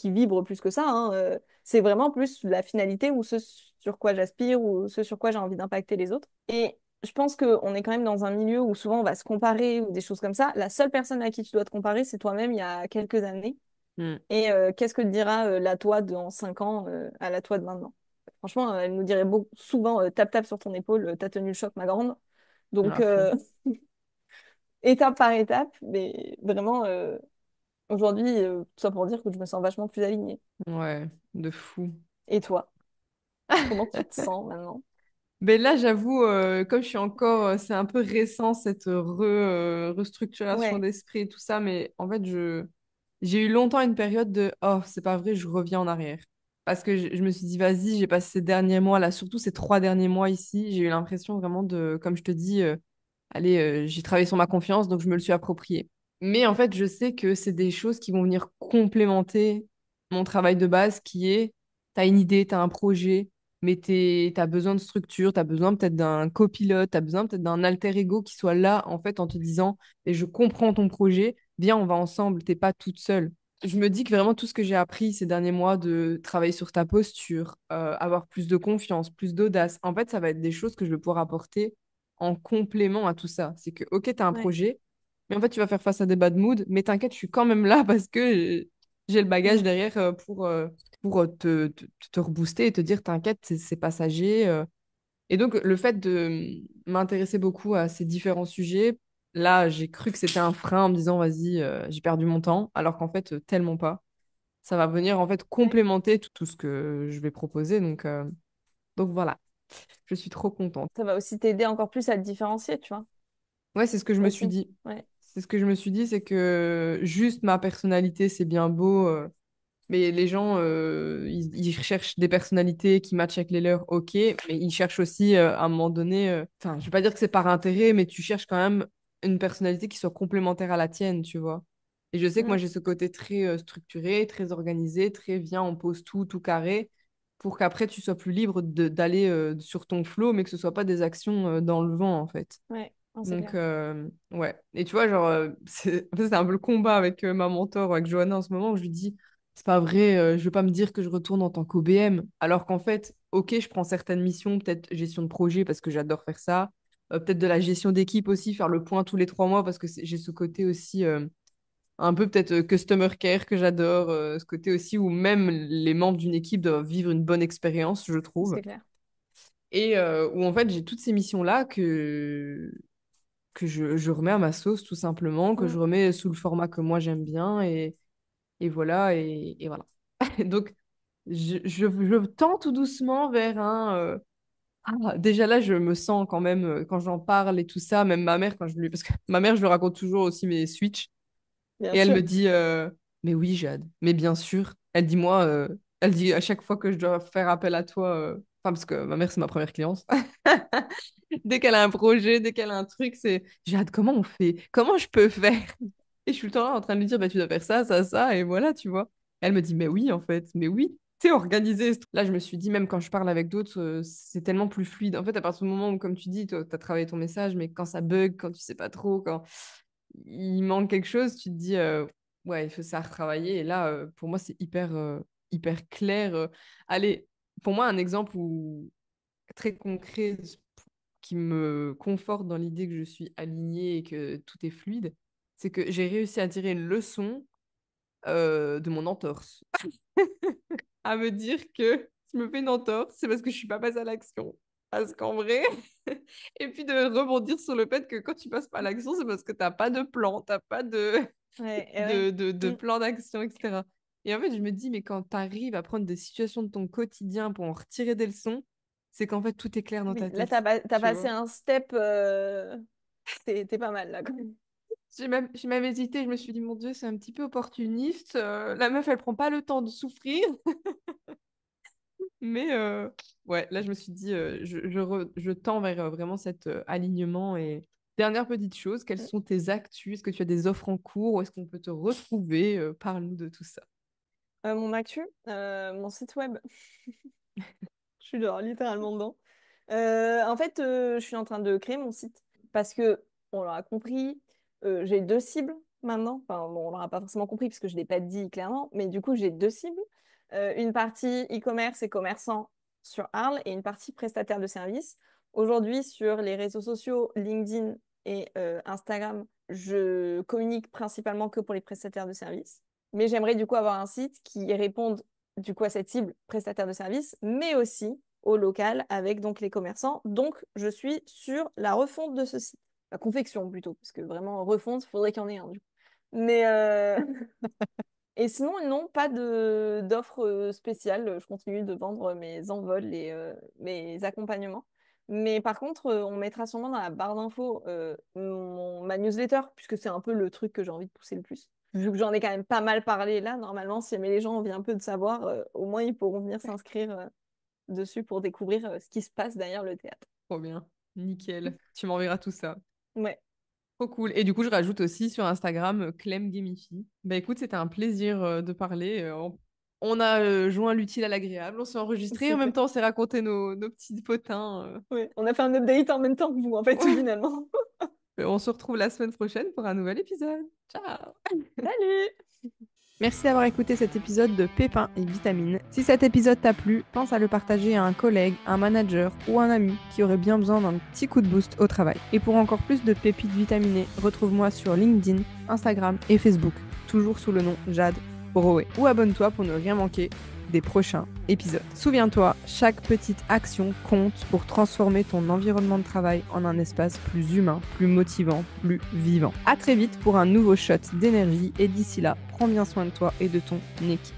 [SPEAKER 2] vibre plus que ça, hein. C'est vraiment plus la finalité ou ce sur quoi j'aspire ou ce sur quoi j'ai envie d'impacter les autres. Et je pense qu'on est quand même dans un milieu où souvent on va se comparer ou des choses comme ça. La seule personne à qui tu dois te comparer, c'est toi-même il y a quelques années.
[SPEAKER 1] Hmm.
[SPEAKER 2] Et qu'est-ce que te dira la toi dans 5 ans à la toi de maintenant? Franchement, elle nous dirait souvent tape tape sur ton épaule, t'as tenu le choc, ma grande. Donc,
[SPEAKER 1] À fond.
[SPEAKER 2] étape par étape, mais vraiment, aujourd'hui, tout ça pour dire que je me sens vachement plus alignée.
[SPEAKER 1] Ouais, de fou.
[SPEAKER 2] Et toi, comment tu te sens maintenant?
[SPEAKER 1] Mais là, j'avoue, comme je suis encore, c'est un peu récent cette restructuration
[SPEAKER 2] Ouais,
[SPEAKER 1] d'esprit et tout ça, mais en fait, j'ai eu longtemps une période de oh, c'est pas vrai, je reviens en arrière. Parce que je me suis dit, vas-y, j'ai passé ces derniers mois là, surtout ces 3 derniers mois ici, j'ai eu l'impression vraiment de, comme je te dis, allez, j'ai travaillé sur ma confiance, donc je me le suis approprié. Mais en fait, je sais que c'est des choses qui vont venir complémenter mon travail de base qui est, tu as une idée, tu as un projet, mais tu as besoin de structure, tu as besoin peut-être d'un copilote, tu as besoin peut-être d'un alter ego qui soit là, en fait, en te disant, et je comprends ton projet, viens, on va ensemble, t'es pas toute seule. Je me dis que vraiment tout ce que j'ai appris ces derniers mois de travailler sur ta posture, avoir plus de confiance, plus d'audace, en fait, ça va être des choses que je vais pouvoir apporter en complément à tout ça. C'est que, ok, tu as un
[SPEAKER 2] ouais.
[SPEAKER 1] projet, mais en fait, tu vas faire face à des bad moods, mais t'inquiète, je suis quand même là parce que j'ai le bagage
[SPEAKER 2] Mm.
[SPEAKER 1] derrière pour te rebooster et te dire, t'inquiète, c'est passager. Et donc, le fait de m'intéresser beaucoup à ces différents sujets, là, j'ai cru que c'était un frein en me disant, vas-y, j'ai perdu mon temps, alors qu'en fait, tellement pas. Ça va venir en fait
[SPEAKER 2] Ouais.
[SPEAKER 1] complémenter tout ce que je vais proposer. Donc voilà, je suis trop contente.
[SPEAKER 2] Ça va aussi t'aider encore plus à te différencier, tu vois,
[SPEAKER 1] Ouais, c'est ce que je me suis
[SPEAKER 2] aussi.
[SPEAKER 1] dit.
[SPEAKER 2] Ouais,
[SPEAKER 1] C'est ce que je me suis dit, c'est que juste ma personnalité, c'est bien beau, mais les gens, ils cherchent des personnalités qui matchent avec les leurs, ok, mais ils cherchent aussi à un moment donné, enfin, je vais pas dire que c'est par intérêt, mais tu cherches quand même une personnalité qui soit complémentaire à la tienne, tu vois. Et je sais que moi,
[SPEAKER 2] Mm.
[SPEAKER 1] j'ai ce côté très structuré, très organisé, très bien, on pose tout carré, pour qu'après, tu sois plus libre d'aller sur ton flow, mais que ce soit pas des actions dans le vent, en fait.
[SPEAKER 2] Ouais, non, c'est
[SPEAKER 1] Donc,
[SPEAKER 2] clair.
[SPEAKER 1] ouais. Et tu vois, genre, en fait, c'est un peu le combat avec ma mentor, avec Johanna en ce moment, où je lui dis, c'est pas vrai, je veux pas me dire que je retourne en tant qu'OBM. Alors qu'en fait, ok, je prends certaines missions, peut-être gestion de projet parce que j'adore faire ça. Peut-être de la gestion d'équipe aussi, faire le point tous les 3 mois parce que j'ai ce côté aussi un peu peut-être customer care que j'adore. Ce côté aussi où même les membres d'une équipe doivent vivre une bonne expérience, je trouve.
[SPEAKER 2] C'est clair.
[SPEAKER 1] Et où en fait j'ai toutes ces missions-là que je remets à ma sauce tout simplement, que je
[SPEAKER 2] Mm.
[SPEAKER 1] remets sous le format que moi j'aime bien et voilà, et voilà. Donc je tends tout doucement vers un... déjà là, je me sens quand même, quand j'en parle et tout ça, même ma mère, quand je lui... Parce que ma mère, je lui raconte toujours aussi mes switches.
[SPEAKER 2] Bien
[SPEAKER 1] Et elle
[SPEAKER 2] sûr.
[SPEAKER 1] me dit, mais oui, Jade, mais bien sûr. Elle dit, moi, elle dit à chaque fois que je dois faire appel à toi, enfin, parce que ma mère, c'est ma première cliente. Dès qu'elle a un projet, dès qu'elle a un truc, c'est, Jade, comment on fait? Comment je peux faire? Et je suis tout le temps là en train de lui dire, bah, tu dois faire ça, ça, ça, et voilà, tu vois. Elle me dit, mais oui, en fait, mais oui, c'est organisé. Là, je me suis dit, même quand je parle avec d'autres, c'est tellement plus fluide. En fait, à partir du moment où, comme tu dis, tu as travaillé ton message, mais quand ça bug, quand tu sais pas trop, quand il manque quelque chose, tu te dis, ouais, il faut ça retravailler. Et là, pour moi, c'est hyper clair. Allez, pour moi, un exemple très concret qui me conforte dans l'idée que je suis alignée et que tout est fluide, c'est que j'ai réussi à tirer une leçon de mon entorse. À me dire que je me fais une entorse, c'est parce que je suis pas passée à l'action. Parce qu'en vrai, et puis de rebondir sur le fait que quand tu passes pas à l'action, c'est parce que t'as pas de plan, t'as pas
[SPEAKER 2] Ouais, et ouais.
[SPEAKER 1] de
[SPEAKER 2] Mm.
[SPEAKER 1] plan d'action, etc. Et en fait, je me dis, mais quand tu arrives à prendre des situations de ton quotidien pour en retirer des leçons, c'est qu'en fait, tout est clair dans
[SPEAKER 2] Oui,
[SPEAKER 1] ta
[SPEAKER 2] là,
[SPEAKER 1] tête.
[SPEAKER 2] t'as
[SPEAKER 1] Tu
[SPEAKER 2] passé
[SPEAKER 1] vois?
[SPEAKER 2] un step. T'es pas mal, là, quand même.
[SPEAKER 1] J'ai même hésité, je me suis dit, mon Dieu, c'est un petit peu opportuniste. La meuf, elle prend pas le temps de souffrir. Mais ouais, là, je me suis dit, je tends vers vraiment cet alignement. Et dernière petite chose, quelles sont tes actus? Est-ce que tu as des offres en cours? Où est-ce qu'on peut te retrouver? Parle-nous de tout ça.
[SPEAKER 2] Mon actu, mon site web. Je suis genre littéralement dedans. En fait, je suis en train de créer mon site parce que, on l'aura compris, j'ai deux cibles maintenant. Enfin, bon, on l'aura pas forcément compris parce que je l'ai pas dit clairement, mais du coup, j'ai deux cibles. Une partie e-commerce et commerçant sur Arles et une partie prestataire de services. Aujourd'hui, sur les réseaux sociaux, LinkedIn et Instagram, je communique principalement que pour les prestataires de services. Mais j'aimerais du coup avoir un site qui réponde du coup à cette cible prestataire de services, mais aussi au local avec donc les commerçants. Donc, je suis sur la refonte de ce site. La confection plutôt, parce que vraiment, refonte, il faudrait qu'il y en ait un du coup. Mais et sinon, non, pas de d'offres spéciales. Je continue de vendre mes envols et mes accompagnements. Mais par contre, on mettra sûrement dans la barre d'infos ma newsletter, puisque c'est un peu le truc que j'ai envie de pousser le plus. Vu que j'en ai quand même pas mal parlé là, normalement, si jamais les gens ont envie un peu de savoir, au moins ils pourront venir s'inscrire dessus pour découvrir ce qui se passe derrière le théâtre.
[SPEAKER 1] Trop bien. Nickel. Tu m'enverras tout ça.
[SPEAKER 2] Ouais,
[SPEAKER 1] Trop cool. Et du coup, je rajoute aussi sur Instagram Clem Gamify. Bah écoute, c'était un plaisir de parler. On a joint l'utile à l'agréable. On s'est enregistré. En
[SPEAKER 2] c'est
[SPEAKER 1] même
[SPEAKER 2] clair.
[SPEAKER 1] temps, on s'est raconté nos petits potins.
[SPEAKER 2] Ouais. On a fait un update en même temps que vous, en fait,
[SPEAKER 1] Ouais.
[SPEAKER 2] finalement.
[SPEAKER 1] On se retrouve la semaine prochaine pour un nouvel épisode. Ciao!
[SPEAKER 2] Salut!
[SPEAKER 1] Merci d'avoir écouté cet épisode de Pépins et Vitamines. Si cet épisode t'a plu, pense à le partager à un collègue, un manager ou un ami qui aurait bien besoin d'un petit coup de boost au travail. Et pour encore plus de pépites vitaminées, retrouve-moi sur LinkedIn, Instagram et Facebook, toujours sous le nom Jade Broé. Ou abonne-toi pour ne rien manquer des prochains épisodes. Souviens-toi, chaque petite action compte pour transformer ton environnement de travail en un espace plus humain, plus motivant, plus vivant. À très vite pour un nouveau shot d'énergie et d'ici là, prends bien soin de toi et de ton équipe.